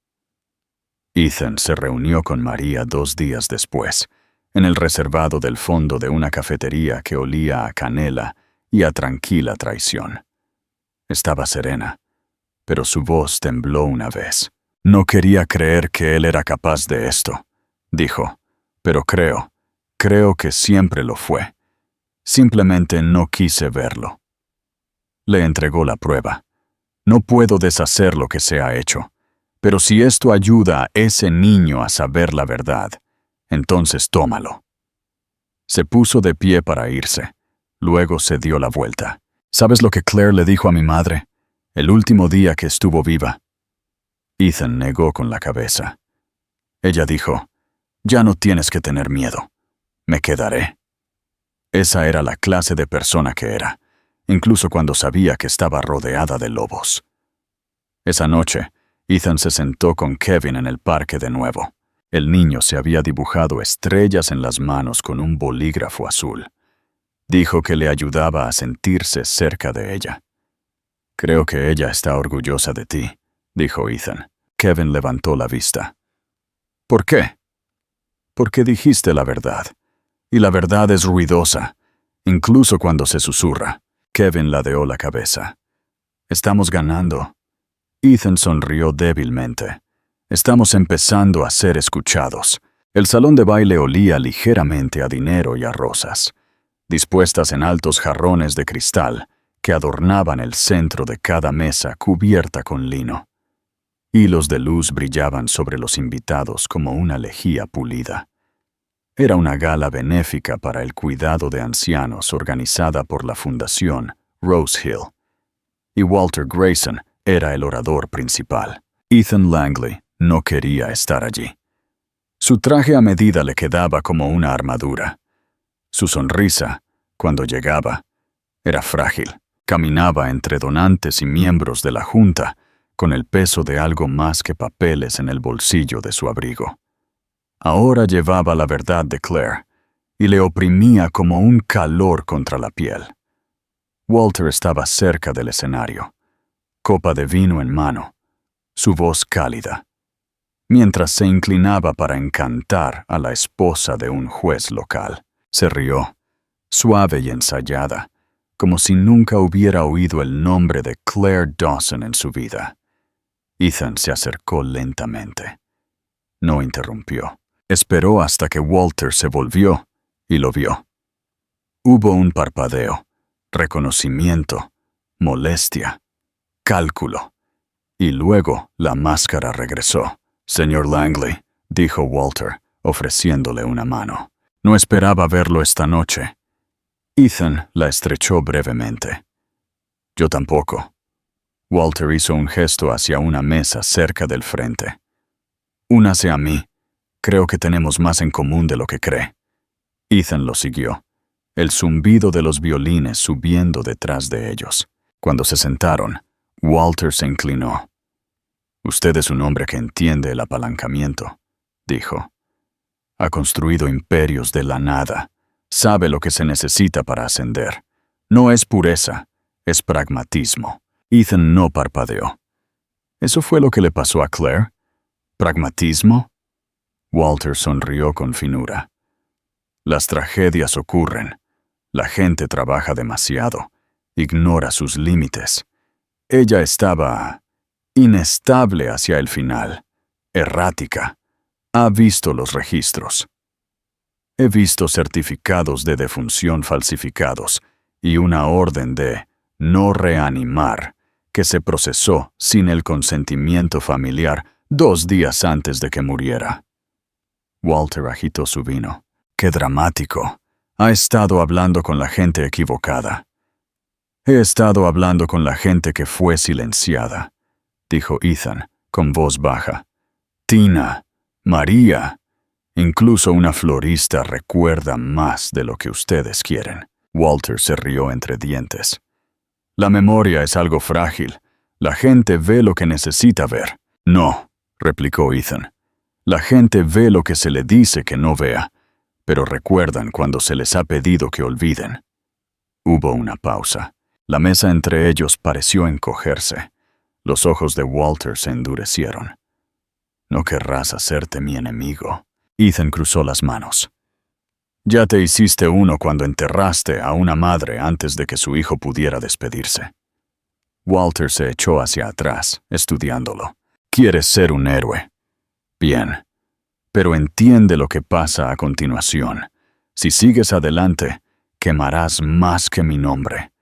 Ethan se reunió con Maria 2 días después, en el reservado del fondo de una cafetería que olía a canela y a tranquila traición. Estaba serena, pero su voz tembló una vez. No quería creer que él era capaz de esto, dijo, pero creo que siempre lo fue. Simplemente no quise verlo. Le entregó la prueba. No puedo deshacer lo que se ha hecho, pero si esto ayuda a ese niño a saber la verdad, entonces tómalo. Se puso de pie para irse. Luego se dio la vuelta. ¿Sabes lo que Claire le dijo a mi madre el último día que estuvo viva? Ethan negó con la cabeza. Ella dijo: ya no tienes que tener miedo. Me quedaré. Esa era la clase de persona que era, incluso cuando sabía que estaba rodeada de lobos. Esa noche, Ethan se sentó con Kevin en el parque de nuevo. El niño se había dibujado estrellas en las manos con un bolígrafo azul. Dijo que le ayudaba a sentirse cerca de ella. Creo que ella está orgullosa de ti, dijo Ethan. Kevin levantó la vista. ¿Por qué? Porque dijiste la verdad. Y la verdad es ruidosa, incluso cuando se susurra. Kevin ladeó la cabeza. Estamos ganando. Ethan sonrió débilmente. Estamos empezando a ser escuchados. El salón de baile olía ligeramente a dinero y a rosas, dispuestas en altos jarrones de cristal que adornaban el centro de cada mesa cubierta con lino. Hilos de luz brillaban sobre los invitados como una lejía pulida. Era una gala benéfica para el cuidado de ancianos organizada por la Fundación Rose Hill. Y Walter Grayson era el orador principal. Ethan Langley no quería estar allí. Su traje a medida le quedaba como una armadura. Su sonrisa, cuando llegaba, era frágil. Caminaba entre donantes y miembros de la Junta, con el peso de algo más que papeles en el bolsillo de su abrigo. Ahora llevaba la verdad de Claire, y le oprimía como un calor contra la piel. Walter estaba cerca del escenario, copa de vino en mano, su voz cálida, mientras se inclinaba para encantar a la esposa de un juez local. Se rió, suave y ensayada, como si nunca hubiera oído el nombre de Claire Dawson en su vida. Ethan se acercó lentamente. No interrumpió. Esperó hasta que Walter se volvió y lo vio. Hubo un parpadeo, reconocimiento, molestia, cálculo. Y luego la máscara regresó. «Señor Langley», dijo Walter, ofreciéndole una mano. «No esperaba verlo esta noche». Ethan la estrechó brevemente. «Yo tampoco». Walter hizo un gesto hacia una mesa cerca del frente. «Únase a mí. Creo que tenemos más en común de lo que cree». Ethan lo siguió, el zumbido de los violines subiendo detrás de ellos. Cuando se sentaron, Walter se inclinó. «Usted es un hombre que entiende el apalancamiento», dijo. «Ha construido imperios de la nada. Sabe lo que se necesita para ascender. No es pureza, es pragmatismo». Ethan no parpadeó. ¿Eso fue lo que le pasó a Claire? ¿Pragmatismo? Walter sonrió con finura. Las tragedias ocurren. La gente trabaja demasiado. Ignora sus límites. Ella estaba inestable hacia el final. Errática. Ha visto los registros. He visto certificados de defunción falsificados y una orden de no reanimar que se procesó sin el consentimiento familiar 2 días antes de que muriera. Walter agitó su vino. ¡Qué dramático! Ha estado hablando con la gente equivocada. He estado hablando con la gente que fue silenciada, dijo Ethan, con voz baja. Tina, María, incluso una florista recuerda más de lo que ustedes quieren. Walter se rió entre dientes. La memoria es algo frágil. La gente ve lo que necesita ver. No, replicó Ethan. La gente ve lo que se le dice que no vea, pero recuerdan cuando se les ha pedido que olviden. Hubo una pausa. La mesa entre ellos pareció encogerse. Los ojos de Walter se endurecieron. No querrás hacerte mi enemigo. Ethan cruzó las manos. Ya te hiciste uno cuando enterraste a una madre antes de que su hijo pudiera despedirse. Walter se echó hacia atrás, estudiándolo. Quieres ser un héroe. Bien. Pero entiende lo que pasa a continuación. Si sigues adelante, quemarás más que mi nombre.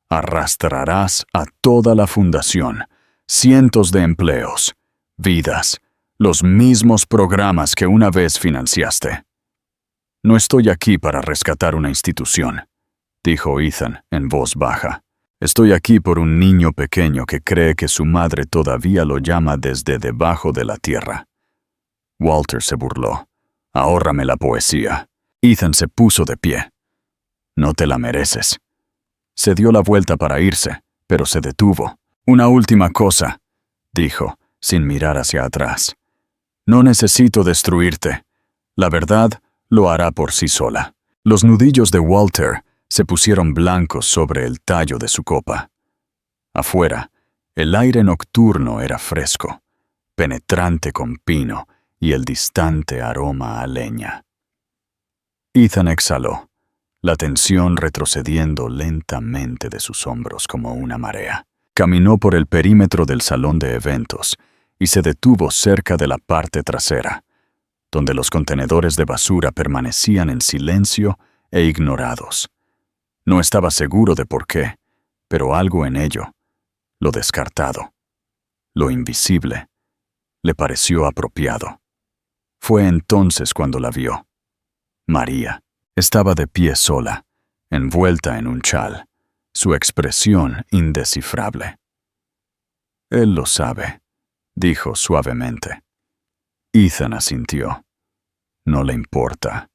Arrastrarás a toda la fundación, cientos de empleos, vidas, los mismos programas que una vez financiaste. No estoy aquí para rescatar una institución, dijo Ethan en voz baja. Estoy aquí por un niño pequeño que cree que su madre todavía lo llama desde debajo de la tierra. Walter se burló. Ahórrame la poesía. Ethan se puso de pie. No te la mereces. Se dio la vuelta para irse, pero se detuvo. Una última cosa, dijo, sin mirar hacia atrás. No necesito destruirte. La verdad lo hará por sí sola. Los nudillos de Walter se pusieron blancos sobre el tallo de su copa. Afuera, el aire nocturno era fresco, penetrante con pino y el distante aroma a leña. Ethan exhaló, la tensión retrocediendo lentamente de sus hombros como una marea. Caminó por el perímetro del salón de eventos y se detuvo cerca de la parte trasera, donde los contenedores de basura permanecían en silencio e ignorados. No estaba seguro de por qué, pero algo en ello, lo descartado, lo invisible, le pareció apropiado. Fue entonces cuando la vio. María estaba de pie sola, envuelta en un chal, su expresión indescifrable. Él lo sabe, dijo suavemente. Ethan asintió. No le importa.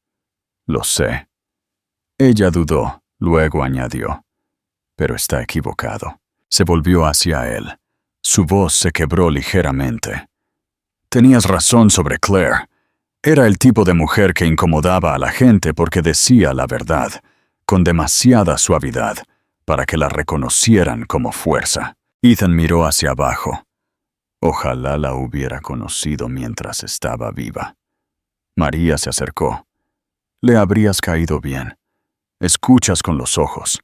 Lo sé. Ella dudó, luego añadió. Pero está equivocado. Se volvió hacia él, Su voz se quebró ligeramente. Tenías razón sobre Claire. Era el tipo de mujer que incomodaba a la gente porque decía la verdad, con demasiada suavidad, para que la reconocieran como fuerza. Ethan miró hacia abajo. Ojalá la hubiera conocido mientras estaba viva. María se acercó. Le habrías caído bien. Escuchas con los ojos.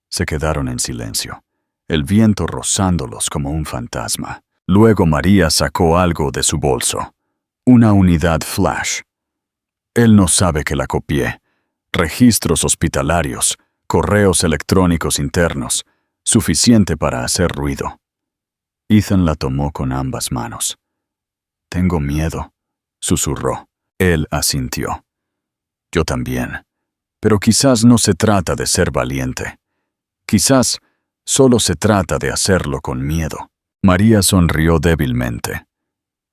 Se quedaron en silencio, el viento rozándolos como un fantasma. Luego María sacó algo de su bolso. Una unidad flash. Él no sabe que la copié. Registros hospitalarios, correos electrónicos internos, suficiente para hacer ruido. Ethan la tomó con ambas manos. Tengo miedo, susurró. Él asintió. Yo también. Pero quizás no se trata de ser valiente. Quizás solo se trata de hacerlo con miedo. María sonrió débilmente.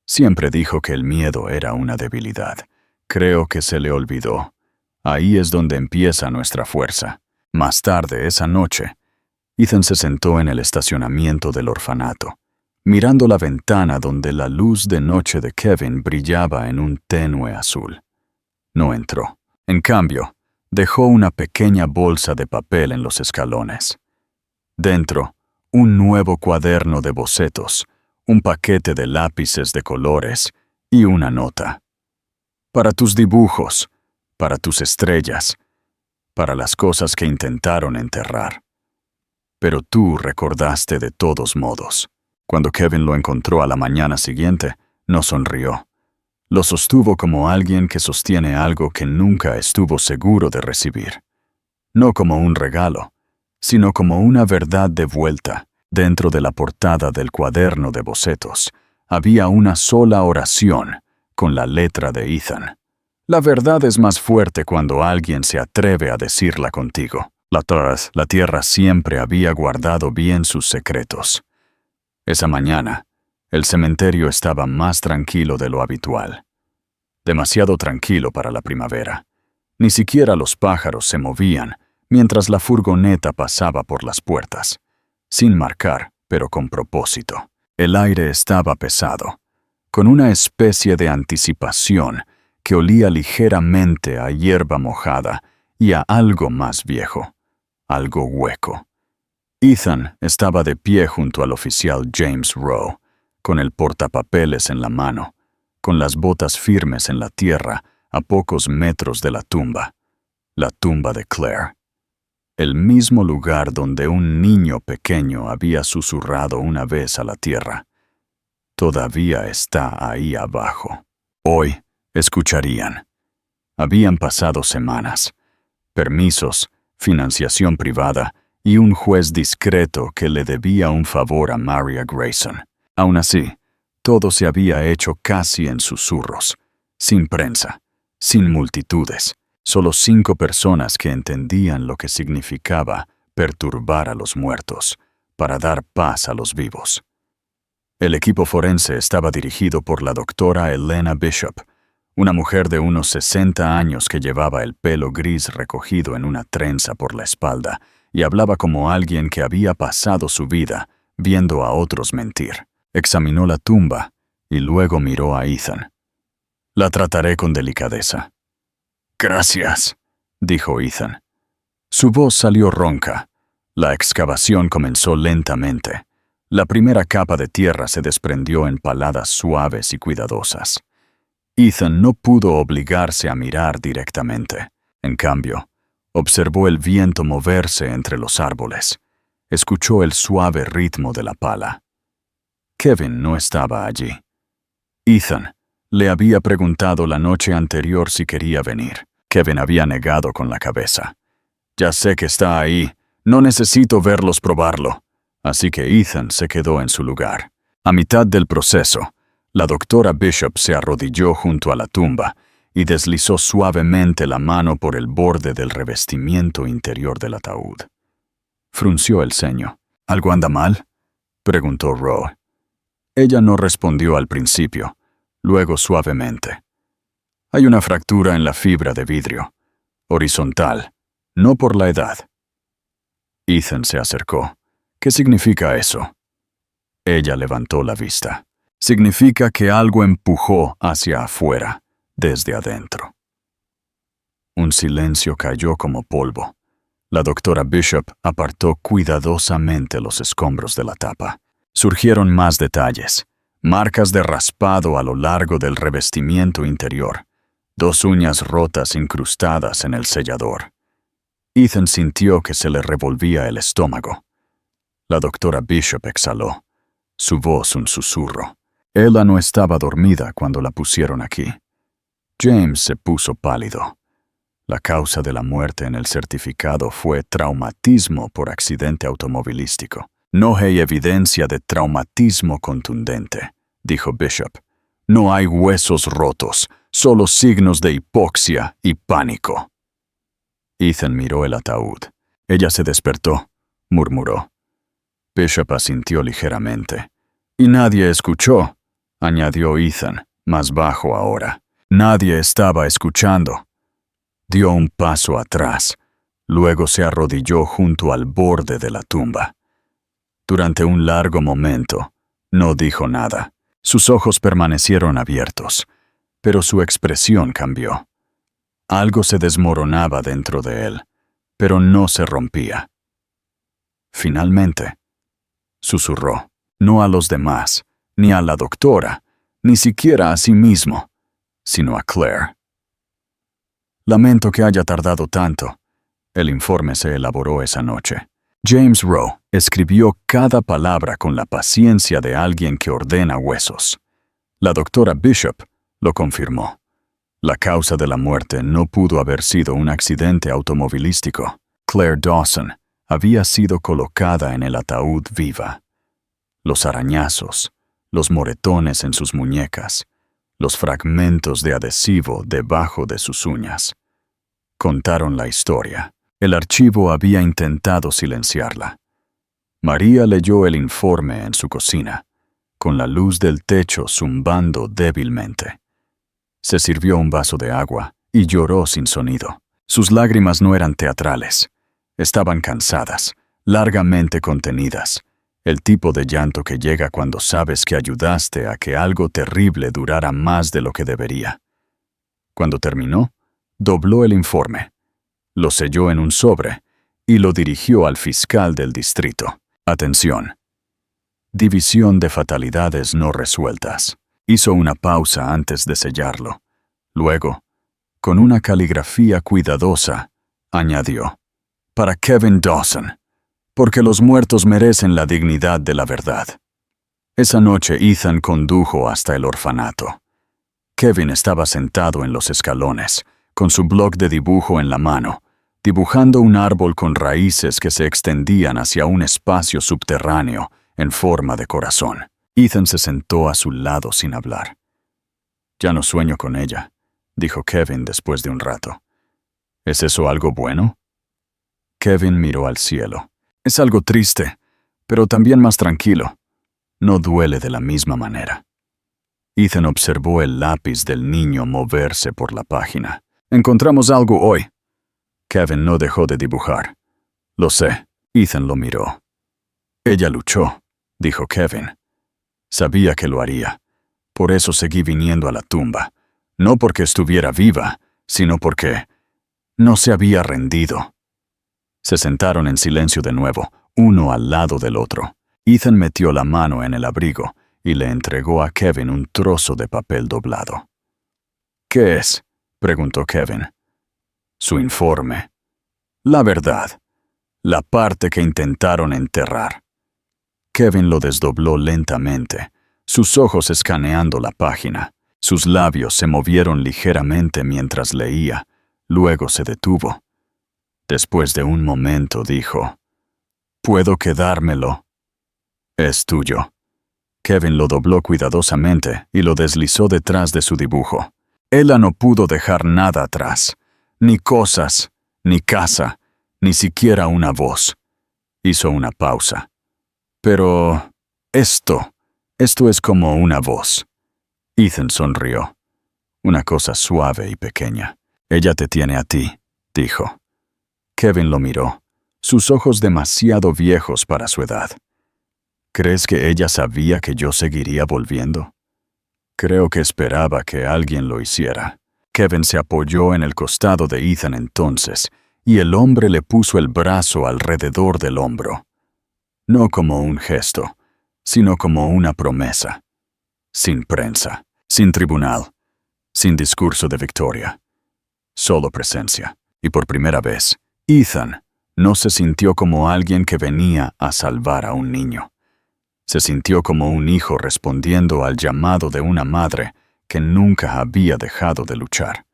Siempre dijo que el miedo era una debilidad. Creo que se le olvidó. Ahí es donde empieza nuestra fuerza. Más tarde, esa noche, Ethan se sentó en el estacionamiento del orfanato, mirando la ventana donde la luz de noche de Kevin brillaba en un tenue azul. No entró. En cambio, dejó una pequeña bolsa de papel en los escalones. Dentro, un nuevo cuaderno de bocetos, un paquete de lápices de colores y una nota. Para tus dibujos, para tus estrellas, para las cosas que intentaron enterrar. Pero tú recordaste de todos modos. Cuando Kevin lo encontró a la mañana siguiente, no sonrió. Lo sostuvo como alguien que sostiene algo que nunca estuvo seguro de recibir. No como un regalo, sino como una verdad de vuelta. Dentro de la portada del cuaderno de bocetos había una sola oración con la letra de Ethan. La verdad es más fuerte cuando alguien se atreve a decirla contigo. La tierra siempre había guardado bien sus secretos. Esa mañana, el cementerio estaba más tranquilo de lo habitual. Demasiado tranquilo para la primavera. Ni siquiera los pájaros se movían mientras la furgoneta pasaba por las puertas. Sin marcar, pero con propósito. El aire estaba pesado, con una especie de anticipación que olía ligeramente a hierba mojada y a algo más viejo, algo hueco. Ethan estaba de pie junto al oficial James Rowe, con el portapapeles en la mano, con las botas firmes en la tierra a pocos metros de la tumba de Claire. El mismo lugar donde un niño pequeño había susurrado una vez a la tierra. Todavía está ahí abajo. Hoy escucharían. Habían pasado semanas, permisos, financiación privada y un juez discreto que le debía un favor a Maria Grayson. Aún así, todo se había hecho casi en susurros, sin prensa, sin multitudes. Solo 5 personas que entendían lo que significaba perturbar a los muertos para dar paz a los vivos. El equipo forense estaba dirigido por la doctora Elena Bishop, una mujer de unos 60 años que llevaba el pelo gris recogido en una trenza por la espalda y hablaba como alguien que había pasado su vida viendo a otros mentir. Examinó la tumba y luego miró a Ethan. La trataré con delicadeza. Gracias, dijo Ethan. Su voz salió ronca. La excavación comenzó lentamente. La primera capa de tierra se desprendió en paladas suaves y cuidadosas. Ethan no pudo obligarse a mirar directamente. En cambio, observó el viento moverse entre los árboles. Escuchó el suave ritmo de la pala. Kevin no estaba allí. Ethan le había preguntado la noche anterior si quería venir. Kevin había negado con la cabeza. Ya sé que está ahí. No necesito verlos probarlo. Así que Ethan se quedó en su lugar. A mitad del proceso, la doctora Bishop se arrodilló junto a la tumba y deslizó suavemente la mano por el borde del revestimiento interior del ataúd. Frunció el ceño. ¿Algo anda mal?, preguntó Rowe. Ella no respondió al principio, luego suavemente. Hay una fractura en la fibra de vidrio, horizontal, no por la edad. Ethan se acercó. ¿Qué significa eso? Ella levantó la vista. Significa que algo empujó hacia afuera, desde adentro. Un silencio cayó como polvo. La doctora Bishop apartó cuidadosamente los escombros de la tapa. Surgieron más detalles. Marcas de raspado a lo largo del revestimiento interior. 2 uñas rotas incrustadas en el sellador. Ethan sintió que se le revolvía el estómago. La doctora Bishop exhaló. Su voz un susurro. Ella no estaba dormida cuando la pusieron aquí. James se puso pálido. La causa de la muerte en el certificado fue traumatismo por accidente automovilístico. No hay evidencia de traumatismo contundente, dijo Bishop. No hay huesos rotos, solo signos de hipoxia y pánico. Ethan miró el ataúd. Ella se despertó, murmuró. Bishop asintió ligeramente. Y nadie escuchó, añadió Ethan, más bajo ahora. Nadie estaba escuchando. Dio un paso atrás. Luego se arrodilló junto al borde de la tumba. Durante un largo momento, no dijo nada. Sus ojos permanecieron abiertos, pero su expresión cambió. Algo se desmoronaba dentro de él, pero no se rompía. Finalmente, susurró, no a los demás, ni a la doctora, ni siquiera a sí mismo, sino a Claire. Lamento que haya tardado tanto. El informe se elaboró esa noche. James Rowe escribió cada palabra con la paciencia de alguien que ordena huesos. La doctora Bishop lo confirmó. La causa de la muerte no pudo haber sido un accidente automovilístico. Claire Dawson había sido colocada en el ataúd viva. Los arañazos, los moretones en sus muñecas, los fragmentos de adhesivo debajo de sus uñas. Contaron la historia. El archivo había intentado silenciarla. María leyó el informe en su cocina, con la luz del techo zumbando débilmente. Se sirvió un vaso de agua y lloró sin sonido. Sus lágrimas no eran teatrales. Estaban cansadas, largamente contenidas. El tipo de llanto que llega cuando sabes que ayudaste a que algo terrible durara más de lo que debería. Cuando terminó, dobló el informe, lo selló en un sobre y lo dirigió al fiscal del distrito. Atención. División de fatalidades no resueltas. Hizo una pausa antes de sellarlo. Luego, con una caligrafía cuidadosa, añadió, para Kevin Dawson, porque los muertos merecen la dignidad de la verdad. Esa noche Ethan condujo hasta el orfanato. Kevin estaba sentado en los escalones, con su bloc de dibujo en la mano, dibujando un árbol con raíces que se extendían hacia un espacio subterráneo en forma de corazón. Ethan se sentó a su lado sin hablar. «Ya no sueño con ella», dijo Kevin después de un rato. «¿Es eso algo bueno?» Kevin miró al cielo. «Es algo triste, pero también más tranquilo. No duele de la misma manera». Ethan observó el lápiz del niño moverse por la página. «Encontramos algo hoy». Kevin no dejó de dibujar. «Lo sé». Ethan lo miró. «Ella luchó», dijo Kevin. «Sabía que lo haría. Por eso seguí viniendo a la tumba. No porque estuviera viva, sino porque no se había rendido». Se sentaron en silencio de nuevo, uno al lado del otro. Ethan metió la mano en el abrigo y le entregó a Kevin un trozo de papel doblado. «¿Qué es?», preguntó Kevin. «Su informe. La verdad. La parte que intentaron enterrar». Kevin lo desdobló lentamente, sus ojos escaneando la página. Sus labios se movieron ligeramente mientras leía, luego se detuvo. Después de un momento dijo, «¿Puedo quedármelo?» «Es tuyo». Kevin lo dobló cuidadosamente y lo deslizó detrás de su dibujo. Ella no pudo dejar nada atrás, ni cosas, ni casa, ni siquiera una voz. Hizo una pausa. «Pero esto es como una voz». Ethan sonrió. «Una cosa suave y pequeña. Ella te tiene a ti», dijo. Kevin lo miró, sus ojos demasiado viejos para su edad. ¿Crees que ella sabía que yo seguiría volviendo? Creo que esperaba que alguien lo hiciera. Kevin se apoyó en el costado de Ethan entonces, y el hombre le puso el brazo alrededor del hombro. No como un gesto, sino como una promesa. Sin prensa, sin tribunal, sin discurso de victoria. Solo presencia. Y por primera vez, Ethan no se sintió como alguien que venía a salvar a un niño. Se sintió como un hijo respondiendo al llamado de una madre que nunca había dejado de luchar,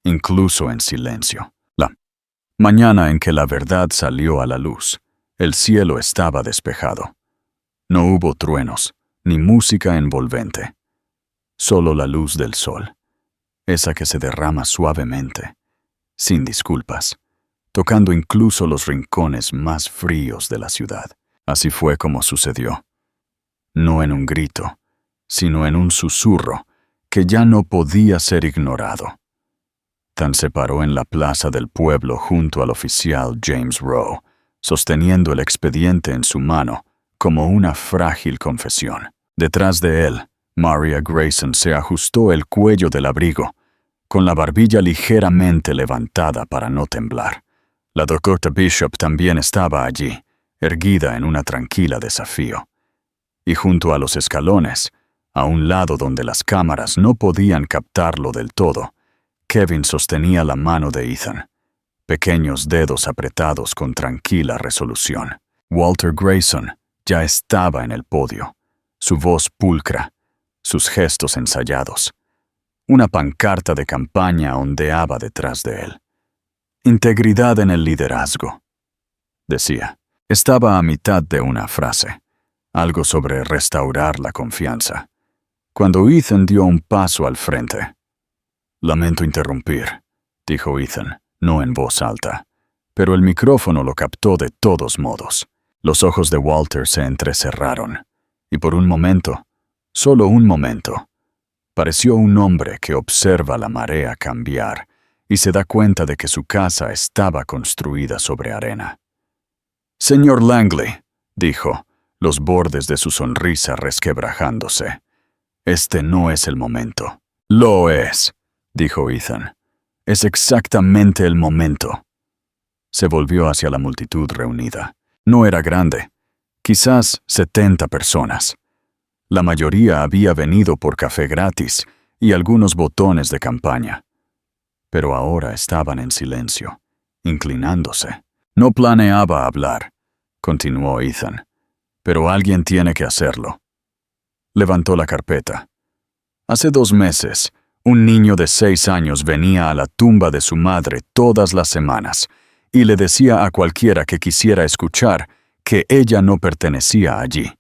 incluso en silencio. La mañana en que la verdad salió a la luz, el cielo estaba despejado. No hubo truenos, ni música envolvente. Solo la luz del sol, esa que se derrama suavemente, sin disculpas, tocando incluso los rincones más fríos de la ciudad. Así fue como sucedió. No en un grito, sino en un susurro que ya no podía ser ignorado. Tan se paró en la plaza del pueblo junto al oficial James Rowe, sosteniendo el expediente en su mano como una frágil confesión. Detrás de él, Maria Grayson se ajustó el cuello del abrigo, con la barbilla ligeramente levantada para no temblar. La Dakota Bishop también estaba allí, erguida en una tranquila desafío. Y junto a los escalones, a un lado donde las cámaras no podían captarlo del todo, Kevin sostenía la mano de Ethan, pequeños dedos apretados con tranquila resolución. Walter Grayson ya estaba en el podio, su voz pulcra, sus gestos ensayados. Una pancarta de campaña ondeaba detrás de él. Integridad en el liderazgo, decía. Estaba a mitad de una frase. Algo sobre restaurar la confianza, cuando Ethan dio un paso al frente. «Lamento interrumpir», dijo Ethan, no en voz alta, pero el micrófono lo captó de todos modos. Los ojos de Walter se entrecerraron, y por un momento, solo un momento, pareció un hombre que observa la marea cambiar y se da cuenta de que su casa estaba construida sobre arena. «Señor Langley», dijo, los bordes de su sonrisa resquebrajándose. «Este no es el momento». «Lo es», dijo Ethan. «Es exactamente el momento». Se volvió hacia la multitud reunida. No era grande, quizás 70 personas. La mayoría había venido por café gratis y algunos botones de campaña. Pero ahora estaban en silencio, inclinándose. «No planeaba hablar», continuó Ethan. «Pero alguien tiene que hacerlo». Levantó la carpeta. Hace 2 meses, un niño de 6 años venía a la tumba de su madre todas las semanas y le decía a cualquiera que quisiera escuchar que ella no pertenecía allí,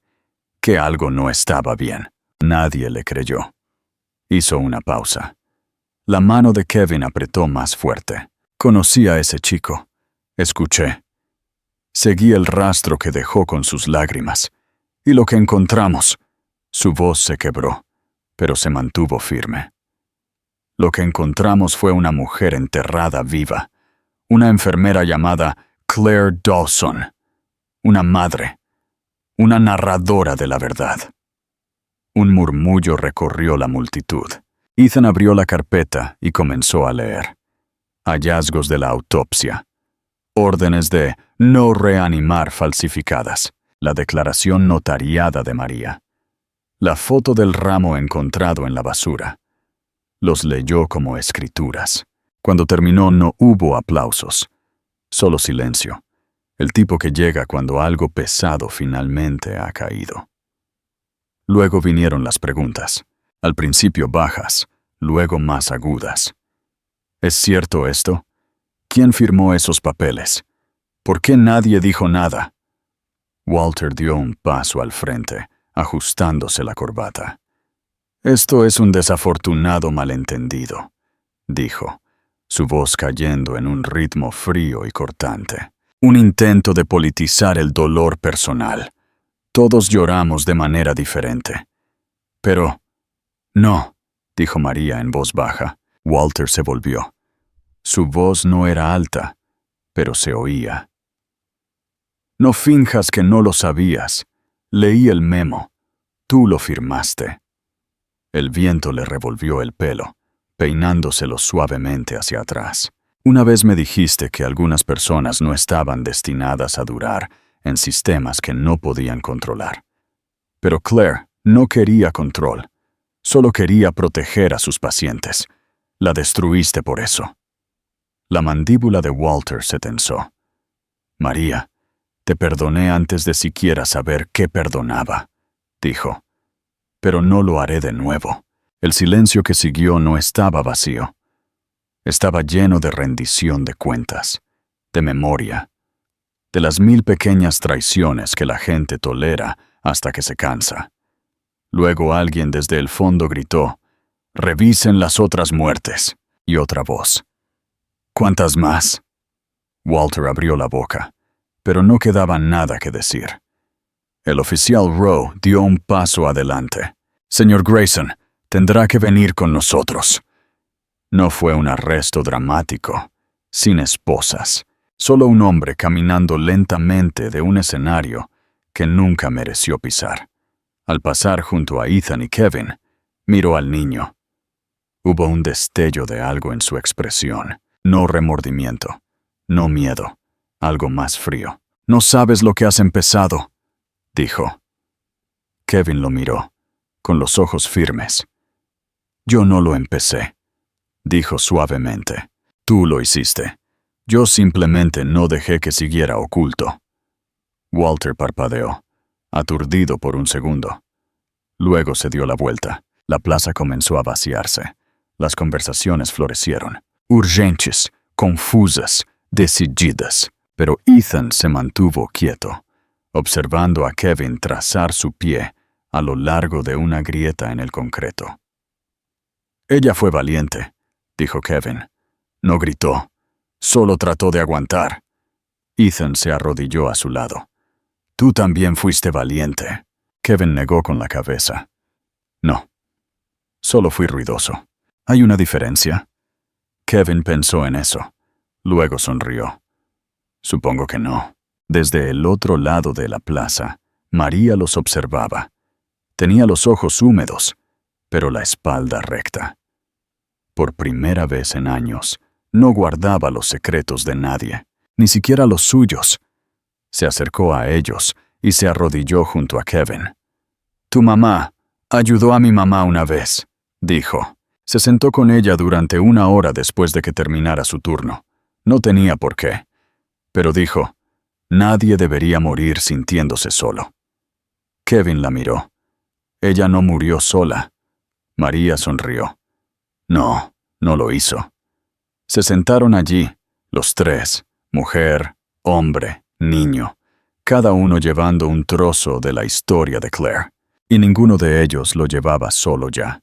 que algo no estaba bien. Nadie le creyó. Hizo una pausa. La mano de Kevin apretó más fuerte. «Conocí a ese chico. Escuché. Seguí el rastro que dejó con sus lágrimas. Y lo que encontramos». Su voz se quebró, pero se mantuvo firme. «Lo que encontramos fue una mujer enterrada viva, una enfermera llamada Claire Dawson, una madre, una narradora de la verdad». Un murmullo recorrió la multitud. Ethan abrió la carpeta y comenzó a leer. Hallazgos de la autopsia. Órdenes de no reanimar falsificadas. La declaración notariada de María. La foto del ramo encontrado en la basura. Los leyó como escrituras. Cuando terminó no hubo aplausos, solo silencio. El tipo que llega cuando algo pesado finalmente ha caído. Luego vinieron las preguntas, al principio bajas, luego más agudas. ¿Es cierto esto? ¿Quién firmó esos papeles? ¿Por qué nadie dijo nada? Walter dio un paso al frente, ajustándose la corbata. «Esto es un desafortunado malentendido», dijo, su voz cayendo en un ritmo frío y cortante. «Un intento de politizar el dolor personal. Todos lloramos de manera diferente». «Pero...» «No», dijo María en voz baja. Walter se volvió. Su voz no era alta, pero se oía. «No finjas que no lo sabías. Leí el memo. Tú lo firmaste. El viento le revolvió el pelo, peinándoselo suavemente hacia atrás. Una vez me dijiste que algunas personas no estaban destinadas a durar en sistemas que no podían controlar. Pero Claire no quería control. Solo quería proteger a sus pacientes. La destruiste por eso. La mandíbula de Walter se tensó. María, te perdoné antes de siquiera saber qué perdonaba, dijo. Pero no lo haré de nuevo. El silencio que siguió no estaba vacío. Estaba lleno de rendición de cuentas, de memoria, de las 1000 pequeñas traiciones que la gente tolera hasta que se cansa. Luego alguien desde el fondo gritó, «Revisen las otras muertes», y otra voz. «¿Cuántas más?» Walter abrió la boca, pero no quedaba nada que decir. El oficial Rowe dio un paso adelante. «Señor Grayson, tendrá que venir con nosotros». No fue un arresto dramático, sin esposas, solo un hombre caminando lentamente de un escenario que nunca mereció pisar. Al pasar junto a Ethan y Kevin, miró al niño. Hubo un destello de algo en su expresión, no remordimiento, no miedo, algo más frío. «No sabes lo que has empezado», dijo. Kevin lo miró, con los ojos firmes. «Yo no lo empecé», dijo suavemente. «Tú lo hiciste. Yo simplemente no dejé que siguiera oculto». Walter parpadeó, aturdido por un segundo. Luego se dio la vuelta. La plaza comenzó a vaciarse. Las conversaciones florecieron, urgentes, confusas, decididas. Pero Ethan se mantuvo quieto, observando a Kevin trazar su pie a lo largo de una grieta en el concreto. «Ella fue valiente», dijo Kevin. «No gritó, solo trató de aguantar». Ethan se arrodilló a su lado. «Tú también fuiste valiente». Kevin negó con la cabeza. «No, solo fui ruidoso». «¿Hay una diferencia?» Kevin pensó en eso. Luego sonrió. «Supongo que no». Desde el otro lado de la plaza, María los observaba. Tenía los ojos húmedos, pero la espalda recta. Por primera vez en años, no guardaba los secretos de nadie, ni siquiera los suyos. Se acercó a ellos y se arrodilló junto a Kevin. «Tu mamá ayudó a mi mamá una vez», dijo. Se sentó con ella durante 1 hora después de que terminara su turno. No tenía por qué. Pero dijo, «Nadie debería morir sintiéndose solo». Kevin la miró. «Ella no murió sola». María sonrió. «No, no lo hizo». Se sentaron allí, los 3, mujer, hombre, niño, cada uno llevando un trozo de la historia de Claire, y ninguno de ellos lo llevaba solo ya.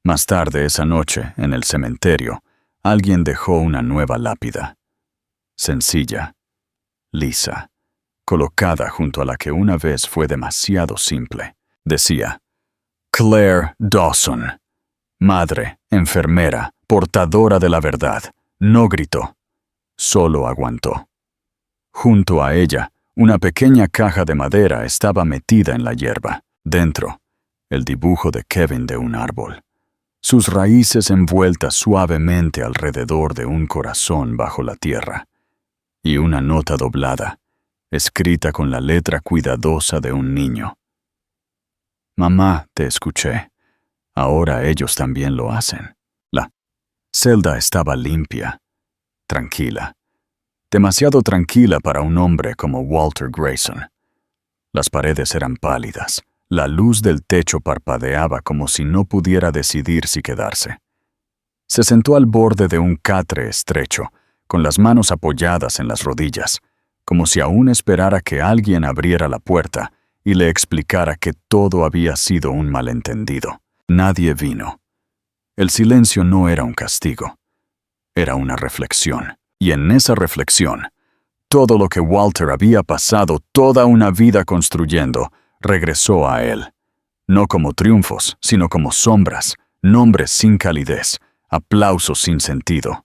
Más tarde esa noche, en el cementerio, alguien dejó una nueva lápida. Sencilla, lisa, colocada junto a la que una vez fue demasiado simple. Decía, «Claire Dawson, madre, enfermera, portadora de la verdad». No gritó, solo aguantó. Junto a ella, una pequeña caja de madera estaba metida en la hierba. Dentro, el dibujo de Kevin de un árbol. Sus raíces envueltas suavemente alrededor de un corazón bajo la tierra. Y una nota doblada, escrita con la letra cuidadosa de un niño. «Mamá, te escuché. Ahora ellos también lo hacen». La celda estaba limpia, tranquila. Demasiado tranquila para un hombre como Walter Grayson. Las paredes eran pálidas. La luz del techo parpadeaba como si no pudiera decidir si quedarse. Se sentó al borde de un catre estrecho, con las manos apoyadas en las rodillas, como si aún esperara que alguien abriera la puerta y le explicara que todo había sido un malentendido. Nadie vino. El silencio no era un castigo, era una reflexión. Y en esa reflexión, todo lo que Walter había pasado toda una vida construyendo, regresó a él. No como triunfos, sino como sombras, nombres sin calidez, aplausos sin sentido,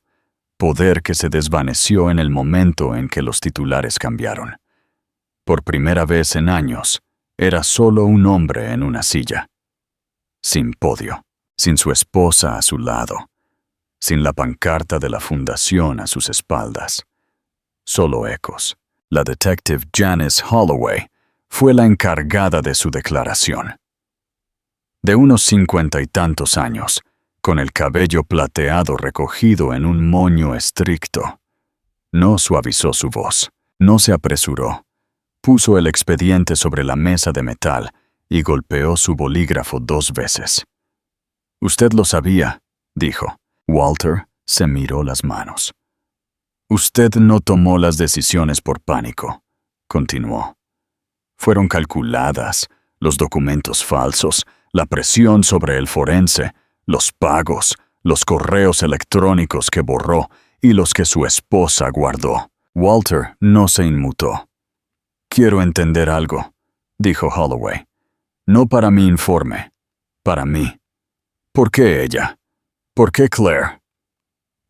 poder que se desvaneció en el momento en que los titulares cambiaron. Por primera vez en años, Era solo un hombre en una silla. Sin podio, sin su esposa a su lado, sin la pancarta de la fundación a sus espaldas. Solo ecos. La detective Janice Holloway fue la encargada de su declaración. De unos 50 y tantos años, con el cabello plateado recogido en un moño estricto. No suavizó su voz, no se apresuró. Puso el expediente sobre la mesa de metal y golpeó su bolígrafo 2 veces. «Usted lo sabía», dijo. Walter se miró las manos. «Usted no tomó las decisiones por pánico», continuó. «Fueron calculadas, los documentos falsos, la presión sobre el forense, los pagos, los correos electrónicos que borró y los que su esposa guardó». Walter no se inmutó. «Quiero entender algo», dijo Holloway. «No para mi informe, para mí. ¿Por qué ella? ¿Por qué Claire?»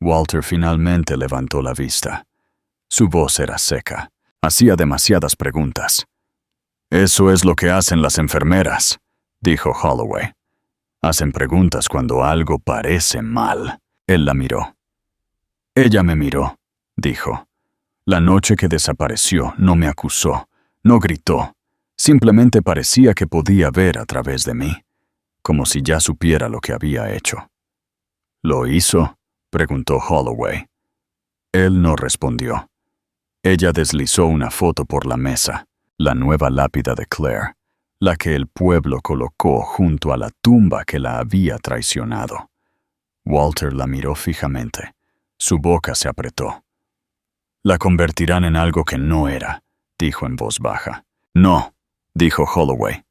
Walter finalmente levantó la vista. Su voz era seca. Hacía demasiadas preguntas. «Eso es lo que hacen las enfermeras», dijo Holloway. «Hacen preguntas cuando algo parece mal». Él la miró. «Ella me miró», dijo. «La noche que desapareció no me acusó, no gritó. Simplemente parecía que podía ver a través de mí, como si ya supiera lo que había hecho». «¿Lo hizo?», preguntó Holloway. Él no respondió. Ella deslizó una foto por la mesa, la nueva lápida de Claire, la que el pueblo colocó junto a la tumba que la había traicionado. Walter la miró fijamente. Su boca se apretó. «La convertirán en algo que no era», dijo en voz baja. «No», dijo Holloway.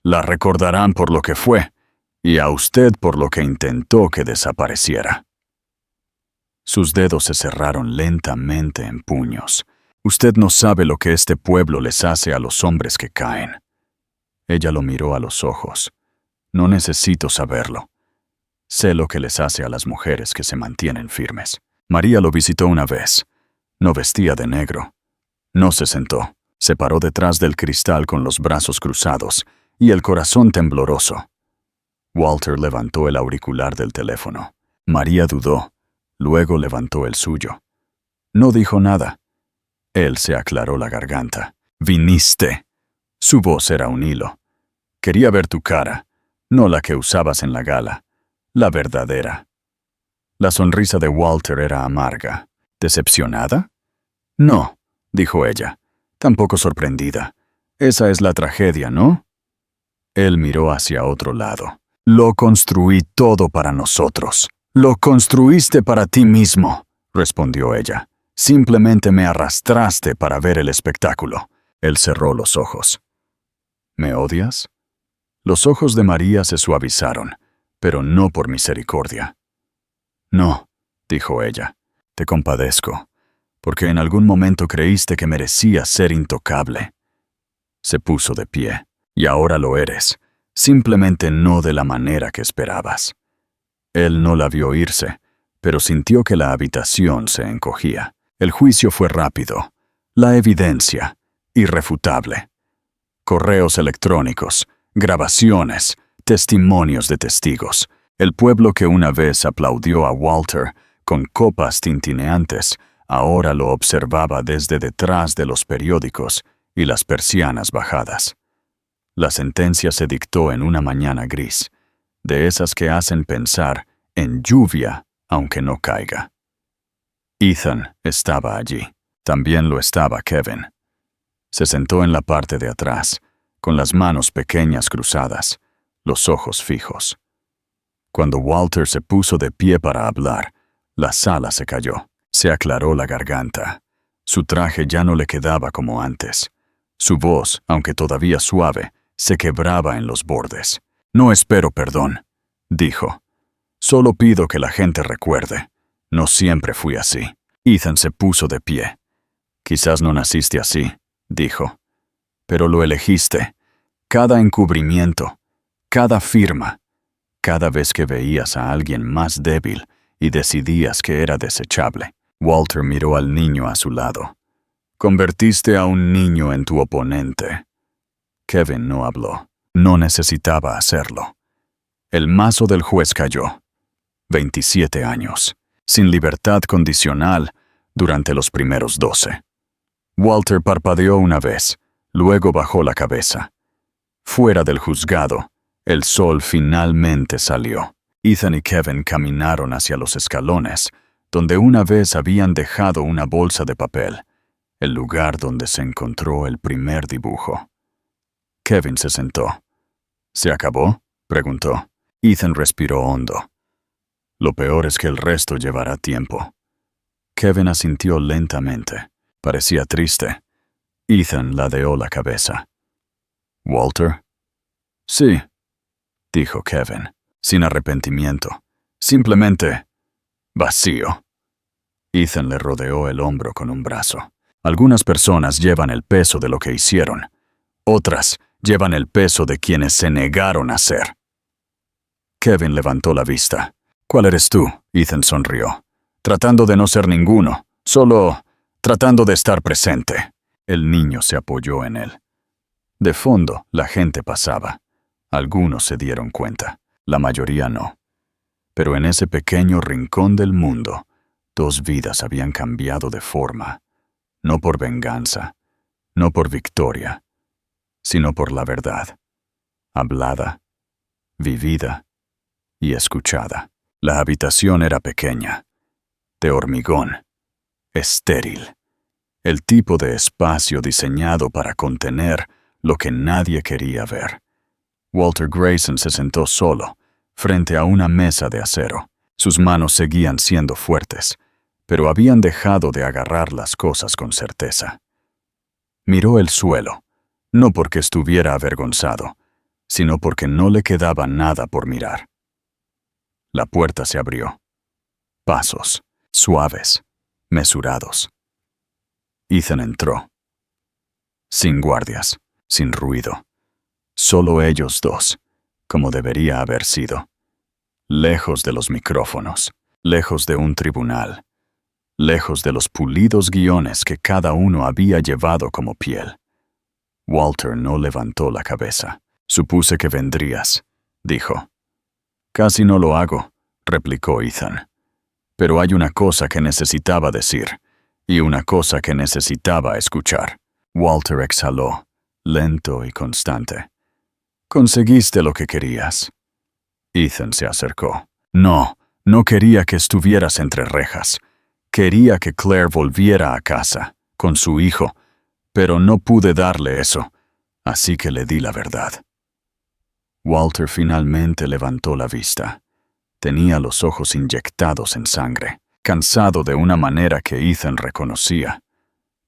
«La recordarán por lo que fue, y a usted por lo que intentó que desapareciera». Sus dedos se cerraron lentamente en puños. «Usted no sabe lo que este pueblo les hace a los hombres que caen». Ella lo miró a los ojos. «No necesito saberlo. Sé lo que les hace a las mujeres que se mantienen firmes». María lo visitó una vez. No vestía de negro. No se sentó. Se paró detrás del cristal con los brazos cruzados y el corazón tembloroso. Walter levantó el auricular del teléfono. María dudó. Luego levantó el suyo. No dijo nada. Él se aclaró la garganta. «Viniste». Su voz era un hilo. «Quería ver tu cara, no la que usabas en la gala, la verdadera». La sonrisa de Walter era amarga. «¿Decepcionada?» «No», dijo ella. «Tampoco sorprendida. Esa es la tragedia, ¿no?» Él miró hacia otro lado. «Lo construí todo para nosotros». «Lo construiste para ti mismo», respondió ella. «Simplemente me arrastraste para ver el espectáculo». Él cerró los ojos. «¿Me odias?» Los ojos de María se suavizaron, pero no por misericordia. «No», dijo ella. «Te compadezco, porque en algún momento creíste que merecías ser intocable». Se puso de pie. «Y ahora lo eres, simplemente no de la manera que esperabas». Él no la vio irse, pero sintió que la habitación se encogía. El juicio fue rápido. La evidencia, irrefutable. Correos electrónicos, grabaciones, testimonios de testigos. El pueblo que una vez aplaudió a Walter con copas tintineantes, ahora lo observaba desde detrás de los periódicos y las persianas bajadas. La sentencia se dictó en una mañana gris, de esas que hacen pensar en lluvia aunque no caiga. Ethan estaba allí. También lo estaba Kevin. Se sentó en la parte de atrás, con las manos pequeñas cruzadas, los ojos fijos. Cuando Walter se puso de pie para hablar, la sala se cayó. Se aclaró la garganta. Su traje ya no le quedaba como antes. Su voz, aunque todavía suave, se quebraba en los bordes. «No espero perdón», dijo. «Solo pido que la gente recuerde. No siempre fui así». Ethan se puso de pie. «Quizás no naciste así», dijo. «Pero lo elegiste. Cada encubrimiento, cada firma, cada vez que veías a alguien más débil y decidías que era desechable». Walter miró al niño a su lado. «Convertiste a un niño en tu oponente». Kevin no habló. No necesitaba hacerlo. El mazo del juez cayó. 27 años, sin libertad condicional durante los primeros 12. Walter parpadeó una vez, luego bajó la cabeza. Fuera del juzgado, el sol finalmente salió. Ethan y Kevin caminaron hacia los escalones, donde una vez habían dejado una bolsa de papel, el lugar donde se encontró el primer dibujo. Kevin se sentó. ¿Se acabó?, preguntó. Ethan respiró hondo. Lo peor es que el resto llevará tiempo. Kevin asintió lentamente. Parecía triste. Ethan ladeó la cabeza. ¿Walter? Sí, dijo Kevin, sin arrepentimiento. Simplemente vacío. Ethan le rodeó el hombro con un brazo. Algunas personas llevan el peso de lo que hicieron. Otras llevan el peso de quienes se negaron a ser. Kevin levantó la vista. ¿Cuál eres tú?, Ethan sonrió. Tratando de no ser ninguno, solo tratando de estar presente. El niño se apoyó en él. De fondo, la gente pasaba. Algunos se dieron cuenta, la mayoría no. Pero en ese pequeño rincón del mundo, 2 vidas habían cambiado de forma, no por venganza, no por victoria, sino por la verdad, hablada, vivida y escuchada. La habitación era pequeña, de hormigón, estéril, el tipo de espacio diseñado para contener lo que nadie quería ver. Walter Grayson se sentó solo, frente a una mesa de acero. Sus manos seguían siendo fuertes, pero habían dejado de agarrar las cosas con certeza. Miró el suelo, no porque estuviera avergonzado, sino porque no le quedaba nada por mirar. La puerta se abrió. Pasos, suaves, mesurados. Ethan entró. Sin guardias, sin ruido. Solo ellos 2, como debería haber sido. Lejos de los micrófonos, lejos de un tribunal, lejos de los pulidos guiones que cada uno había llevado como piel. Walter no levantó la cabeza. Supuse que vendrías, dijo. Casi no lo hago, replicó Ethan. Pero hay una cosa que necesitaba decir, y una cosa que necesitaba escuchar. Walter exhaló, lento y constante. Conseguiste lo que querías. Ethan se acercó. No quería que estuvieras entre rejas. Quería que Claire volviera a casa, con su hijo, pero no pude darle eso, así que le di la verdad. Walter finalmente levantó la vista. Tenía los ojos inyectados en sangre, cansado de una manera que Ethan reconocía.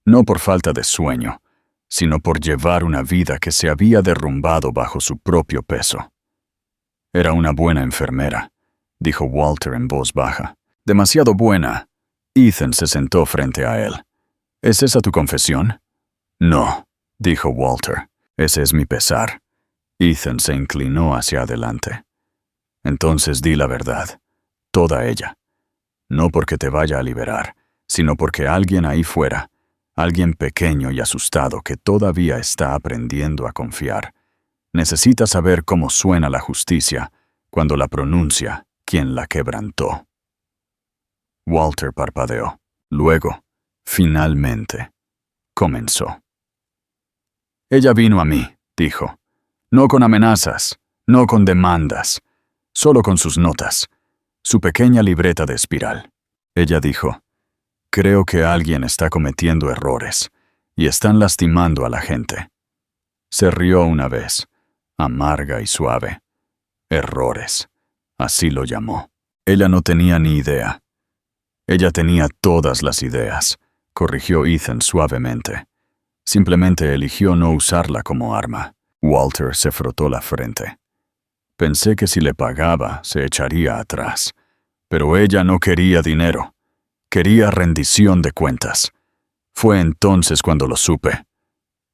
No por falta de sueño, sino por llevar una vida que se había derrumbado bajo su propio peso. Era una buena enfermera, dijo Walter en voz baja. Demasiado buena. Ethan se sentó frente a él. ¿Es esa tu confesión? No, dijo Walter. Ese es mi pesar. Ethan se inclinó hacia adelante. Entonces di la verdad, toda ella. No porque te vaya a liberar, sino porque alguien ahí fuera, alguien pequeño y asustado que todavía está aprendiendo a confiar, necesita saber cómo suena la justicia cuando la pronuncia quien la quebrantó. Walter parpadeó. Luego, finalmente, comenzó. Ella vino a mí, dijo. No con amenazas, no con demandas, solo con sus notas, su pequeña libreta de espiral. Ella dijo, creo que alguien está cometiendo errores y están lastimando a la gente. Se rió una vez, amarga y suave. Errores, así lo llamó. Ella no tenía ni idea. Ella tenía todas las ideas, corrigió Ethan suavemente. Simplemente eligió no usarla como arma. Walter se frotó la frente. Pensé que si le pagaba, se echaría atrás. Pero ella no quería dinero. Quería rendición de cuentas. Fue entonces cuando lo supe.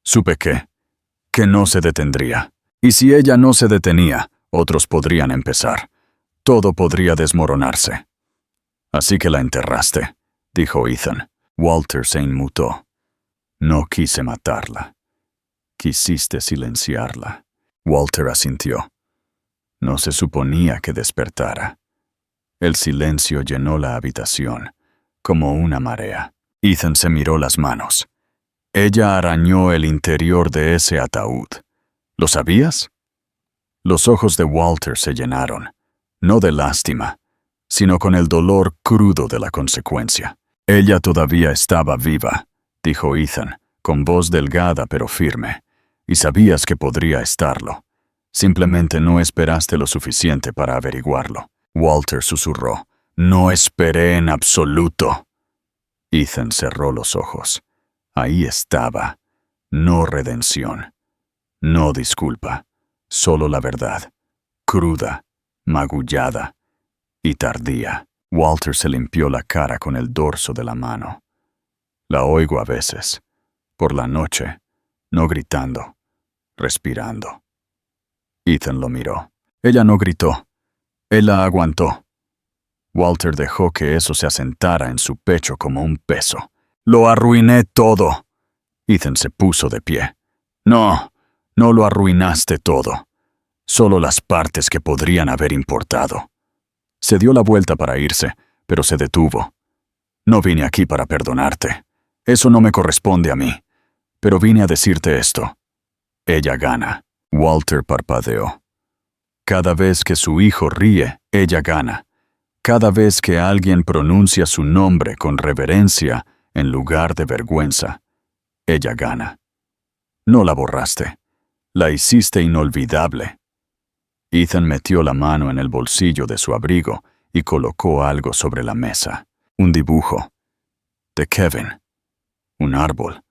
Supe que no se detendría. Y si ella no se detenía, otros podrían empezar. Todo podría desmoronarse. Así que la enterraste, dijo Ethan. Walter se inmutó. No quise matarla. Quisiste silenciarla. Walter asintió. No se suponía que despertara. El silencio llenó la habitación, como una marea. Ethan se miró las manos. Ella arañó el interior de ese ataúd. ¿Lo sabías? Los ojos de Walter se llenaron, no de lástima, sino con el dolor crudo de la consecuencia. Ella todavía estaba viva, dijo Ethan, con voz delgada pero firme, y sabías que podría estarlo. Simplemente no esperaste lo suficiente para averiguarlo. Walter susurró. No esperé en absoluto. Ethan cerró los ojos. Ahí estaba. No redención. No disculpa. Solo la verdad. Cruda, magullada y tardía. Walter se limpió la cara con el dorso de la mano. La oigo a veces. Por la noche. No gritando. Respirando. Ethan lo miró. Ella no gritó. Él la aguantó. Walter dejó que eso se asentara en su pecho como un peso. Lo arruiné todo. Ethan se puso de pie. No, no lo arruinaste todo. Solo las partes que podrían haber importado. Se dio la vuelta para irse, pero se detuvo. No vine aquí para perdonarte. Eso no me corresponde a mí. Pero vine a decirte esto. Ella gana. Walter parpadeó. Cada vez que su hijo ríe, ella gana. Cada vez que alguien pronuncia su nombre con reverencia en lugar de vergüenza, ella gana. No la borraste. La hiciste inolvidable. Ethan metió la mano en el bolsillo de su abrigo y colocó algo sobre la mesa. Un dibujo. De Kevin. Un árbol,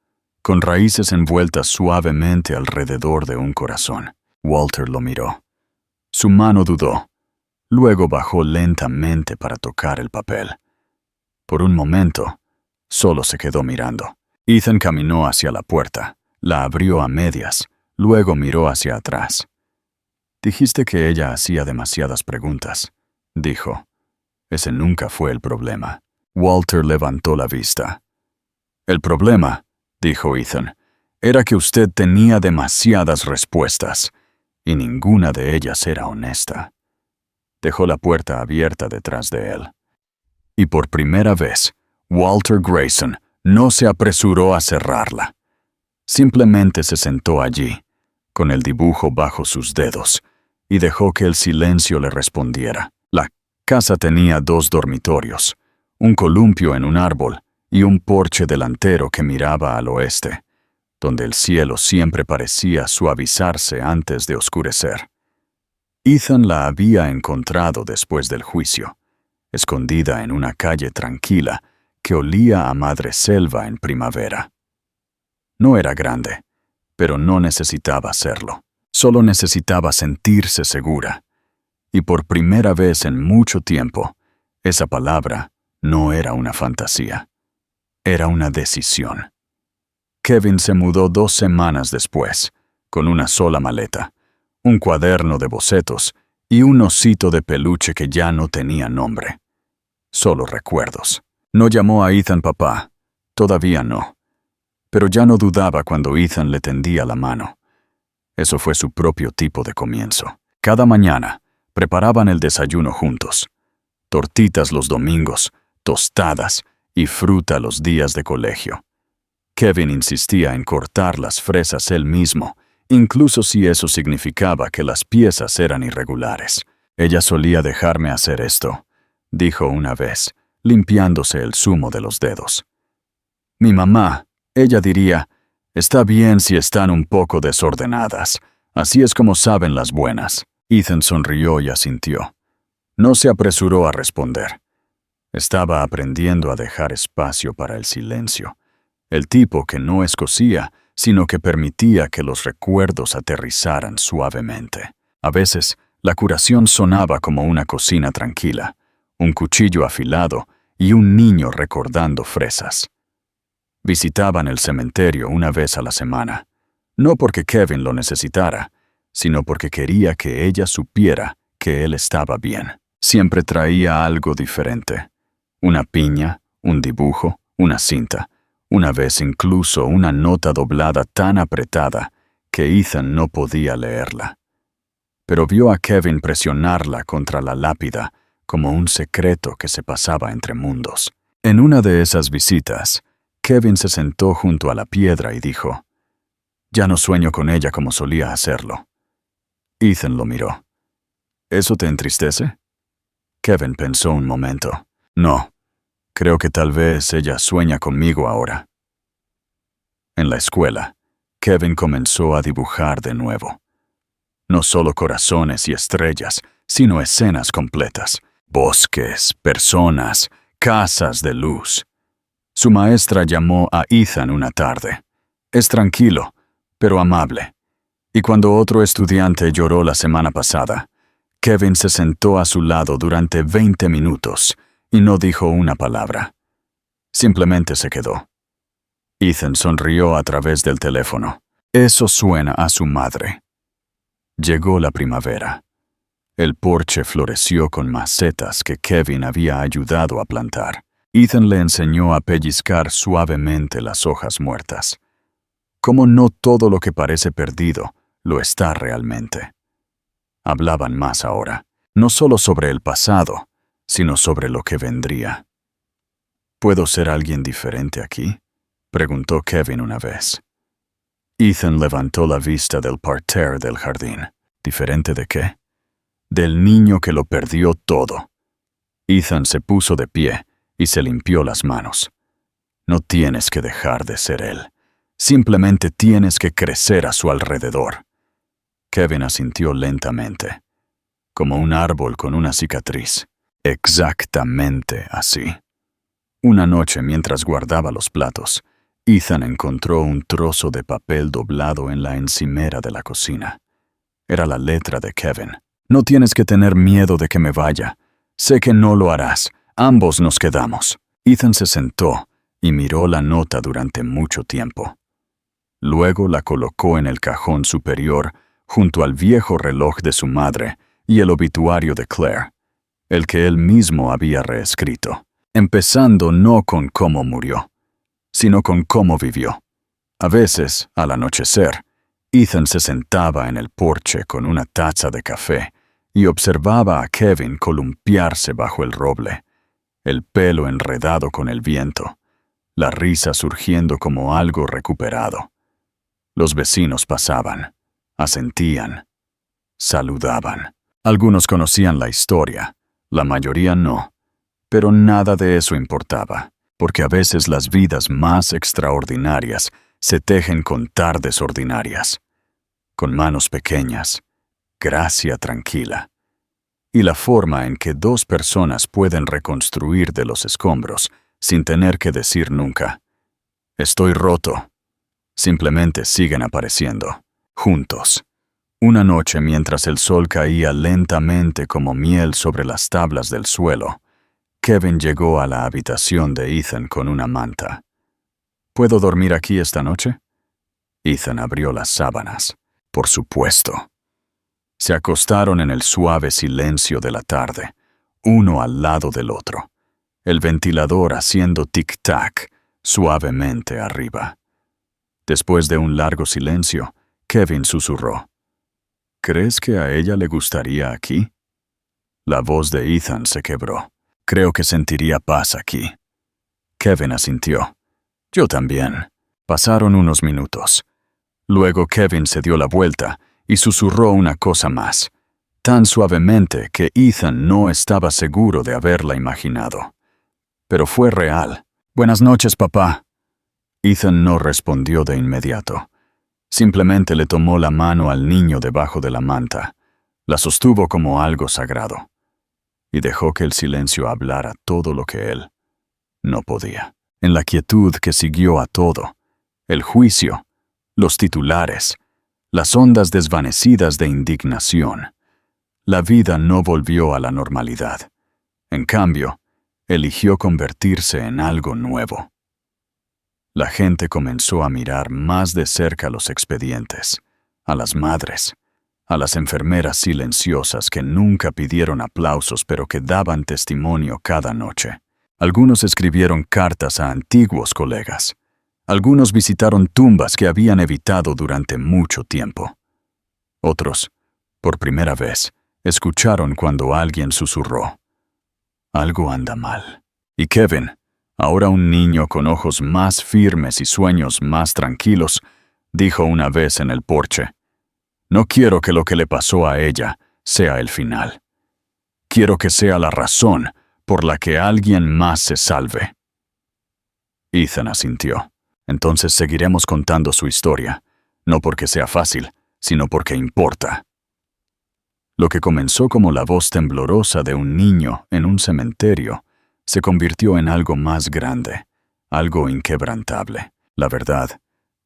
con raíces envueltas suavemente alrededor de un corazón. Walter lo miró. Su mano dudó. Luego bajó lentamente para tocar el papel. Por un momento, solo se quedó mirando. Ethan caminó hacia la puerta, la abrió a medias, luego miró hacia atrás. Dijiste que ella hacía demasiadas preguntas, dijo. Ese nunca fue el problema. Walter levantó la vista. El problema, dijo Ethan, era que usted tenía demasiadas respuestas, y ninguna de ellas era honesta. Dejó la puerta abierta detrás de él. Y por primera vez, Walter Grayson no se apresuró a cerrarla. Simplemente se sentó allí, con el dibujo bajo sus dedos, y dejó que el silencio le respondiera. La casa tenía 2 dormitorios, un columpio en un árbol y un porche delantero que miraba al oeste, donde el cielo siempre parecía suavizarse antes de oscurecer. Ethan la había encontrado después del juicio, escondida en una calle tranquila que olía a madreselva en primavera. No era grande, pero no necesitaba serlo. Solo necesitaba sentirse segura. Y por primera vez en mucho tiempo, esa palabra no era una fantasía. Era una decisión. Kevin se mudó 2 semanas después, con una sola maleta, un cuaderno de bocetos y un osito de peluche que ya no tenía nombre. Solo recuerdos. No llamó a Ethan papá. Todavía no. Pero ya no dudaba cuando Ethan le tendía la mano. Eso fue su propio tipo de comienzo. Cada mañana, preparaban el desayuno juntos. Tortitas los domingos, tostadas y fruta los días de colegio. Kevin insistía en cortar las fresas él mismo, incluso si eso significaba que las piezas eran irregulares. Ella solía dejarme hacer esto, dijo una vez, limpiándose el zumo de los dedos. Mi mamá, ella diría, está bien si están un poco desordenadas, así es como saben las buenas. Ethan sonrió y asintió. No se apresuró a responder. Estaba aprendiendo a dejar espacio para el silencio. El tipo que no escocía, sino que permitía que los recuerdos aterrizaran suavemente. A veces, la curación sonaba como una cocina tranquila, un cuchillo afilado y un niño recordando fresas. Visitaban el cementerio una vez a la semana, no porque Kevin lo necesitara, sino porque quería que ella supiera que él estaba bien. Siempre traía algo diferente. Una piña, un dibujo, una cinta. Una vez incluso una nota doblada tan apretada que Ethan no podía leerla. Pero vio a Kevin presionarla contra la lápida como un secreto que se pasaba entre mundos. En una de esas visitas, Kevin se sentó junto a la piedra y dijo, «Ya no sueño con ella como solía hacerlo». Ethan lo miró. «¿Eso te entristece?» Kevin pensó un momento. «No, creo que tal vez ella sueña conmigo ahora». En la escuela, Kevin comenzó a dibujar de nuevo. No solo corazones y estrellas, sino escenas completas. Bosques, personas, casas de luz. Su maestra llamó a Ethan una tarde. Es tranquilo, pero amable. Y cuando otro estudiante lloró la semana pasada, Kevin se sentó a su lado durante 20 minutos y no dijo una palabra. Simplemente se quedó. Ethan sonrió a través del teléfono. Eso suena a su madre. Llegó la primavera. El porche floreció con macetas que Kevin había ayudado a plantar. Ethan le enseñó a pellizcar suavemente las hojas muertas. Como no todo lo que parece perdido lo está realmente. Hablaban más ahora, no solo sobre el pasado, sino sobre lo que vendría. ¿Puedo ser alguien diferente aquí?, preguntó Kevin una vez. Ethan levantó la vista del parterre del jardín. ¿Diferente de qué? Del niño que lo perdió todo. Ethan se puso de pie y se limpió las manos. No tienes que dejar de ser él. Simplemente tienes que crecer a su alrededor. Kevin asintió lentamente, como un árbol con una cicatriz. Exactamente así. Una noche, mientras guardaba los platos, Ethan encontró un trozo de papel doblado en la encimera de la cocina. Era la letra de Kevin. «No tienes que tener miedo de que me vaya. Sé que no lo harás. Ambos nos quedamos». Ethan se sentó y miró la nota durante mucho tiempo. Luego la colocó en el cajón superior, junto al viejo reloj de su madre y el obituario de Claire, el que él mismo había reescrito, empezando no con cómo murió, sino con cómo vivió. A veces, al anochecer, Ethan se sentaba en el porche con una taza de café y observaba a Kevin columpiarse bajo el roble, el pelo enredado con el viento, la risa surgiendo como algo recuperado. Los vecinos pasaban, asentían, saludaban. Algunos conocían la historia, la mayoría no, pero nada de eso importaba, porque a veces las vidas más extraordinarias se tejen con tardes ordinarias, con manos pequeñas, gracia tranquila, y la forma en que dos personas pueden reconstruir de los escombros sin tener que decir nunca, «Estoy roto». Simplemente siguen apareciendo, juntos. Una noche, mientras el sol caía lentamente como miel sobre las tablas del suelo, Kevin llegó a la habitación de Ethan con una manta. «¿Puedo dormir aquí esta noche?» Ethan abrió las sábanas. «Por supuesto». Se acostaron en el suave silencio de la tarde, uno al lado del otro, el ventilador haciendo tic-tac suavemente arriba. Después de un largo silencio, Kevin susurró, «¿Crees que a ella le gustaría aquí?» La voz de Ethan se quebró. «Creo que sentiría paz aquí». Kevin asintió. «Yo también». Pasaron unos minutos. Luego Kevin se dio la vuelta y susurró una cosa más, tan suavemente que Ethan no estaba seguro de haberla imaginado. Pero fue real. «Buenas noches, papá». Ethan no respondió de inmediato. Simplemente le tomó la mano al niño debajo de la manta, la sostuvo como algo sagrado, y dejó que el silencio hablara todo lo que él no podía. En la quietud que siguió a todo, el juicio, los titulares, las ondas desvanecidas de indignación, la vida no volvió a la normalidad. En cambio, eligió convertirse en algo nuevo. La gente comenzó a mirar más de cerca los expedientes, a las madres, a las enfermeras silenciosas que nunca pidieron aplausos pero que daban testimonio cada noche. Algunos escribieron cartas a antiguos colegas, Algunos visitaron tumbas que habían evitado durante mucho tiempo. Otros, por primera vez, escucharon cuando alguien susurró: algo anda mal. Y Kevin, ahora un niño con ojos más firmes y sueños más tranquilos, dijo una vez en el porche: no quiero que lo que le pasó a ella sea el final. Quiero que sea la razón por la que alguien más se salve. Ethan asintió. Entonces seguiremos contando su historia, no porque sea fácil, sino porque importa. Lo que comenzó como la voz temblorosa de un niño en un cementerio se convirtió en algo más grande, algo inquebrantable. La verdad,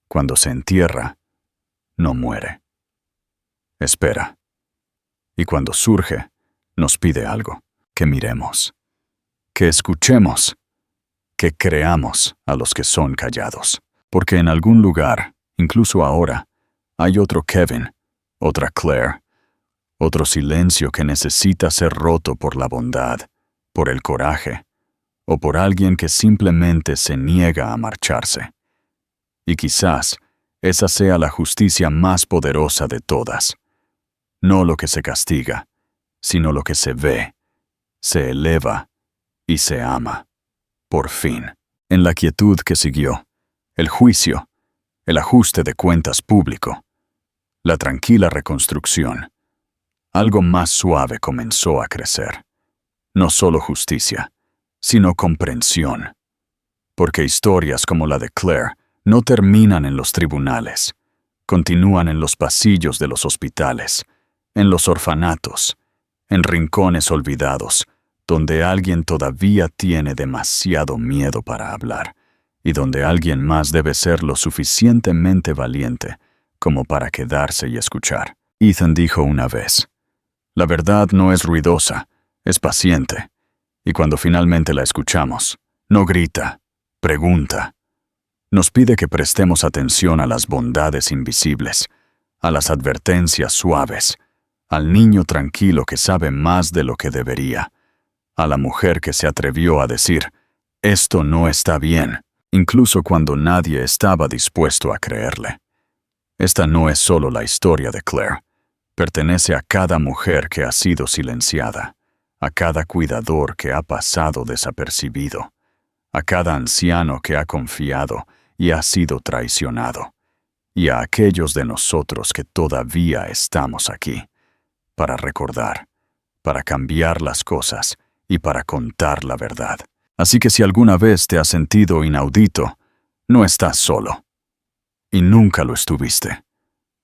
cuando se entierra, no muere. Espera. Y cuando surge, nos pide algo: que miremos, que escuchemos, que creamos a los que son callados. Porque en algún lugar, incluso ahora, hay otro Kevin, otra Claire, otro silencio que necesita ser roto por la bondad, por el coraje, o por alguien que simplemente se niega a marcharse. Y quizás esa sea la justicia más poderosa de todas. No lo que se castiga, sino lo que se ve, se eleva y se ama. Por fin, en la quietud que siguió, el juicio, el ajuste de cuentas público, la tranquila reconstrucción, algo más suave comenzó a crecer. No solo justicia, sino comprensión. Porque historias como la de Claire no terminan en los tribunales, continúan en los pasillos de los hospitales, en los orfanatos, en rincones olvidados, donde alguien todavía tiene demasiado miedo para hablar, y donde alguien más debe ser lo suficientemente valiente como para quedarse y escuchar. Ethan dijo una vez: la verdad no es ruidosa, es paciente, y cuando finalmente la escuchamos, no grita, pregunta. Nos pide que prestemos atención a las bondades invisibles, a las advertencias suaves, al niño tranquilo que sabe más de lo que debería, a la mujer que se atrevió a decir: esto no está bien, incluso cuando nadie estaba dispuesto a creerle. Esta no es solo la historia de Claire, pertenece a cada mujer que ha sido silenciada, a cada cuidador que ha pasado desapercibido, a cada anciano que ha confiado y ha sido traicionado, y a aquellos de nosotros que todavía estamos aquí, para recordar, para cambiar las cosas y para contar la verdad. Así que si alguna vez te has sentido inaudito, no estás solo. Y nunca lo estuviste.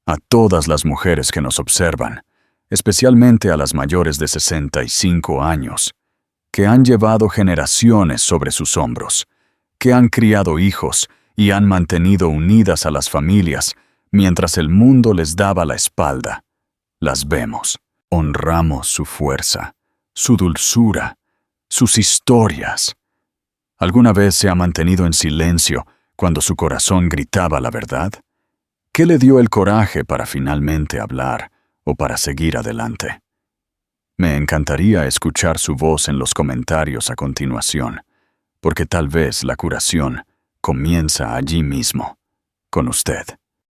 A todas las mujeres que nos observan, especialmente a las mayores de 65 años, que han llevado generaciones sobre sus hombros, que han criado hijos y han mantenido unidas a las familias mientras el mundo les daba la espalda, las vemos, honramos su fuerza, su dulzura, sus historias. ¿Alguna vez se ha mantenido en silencio cuando su corazón gritaba la verdad? ¿Qué le dio el coraje para finalmente hablar o para seguir adelante? Me encantaría escuchar su voz en los comentarios a continuación, porque tal vez la curación comienza allí mismo, con usted.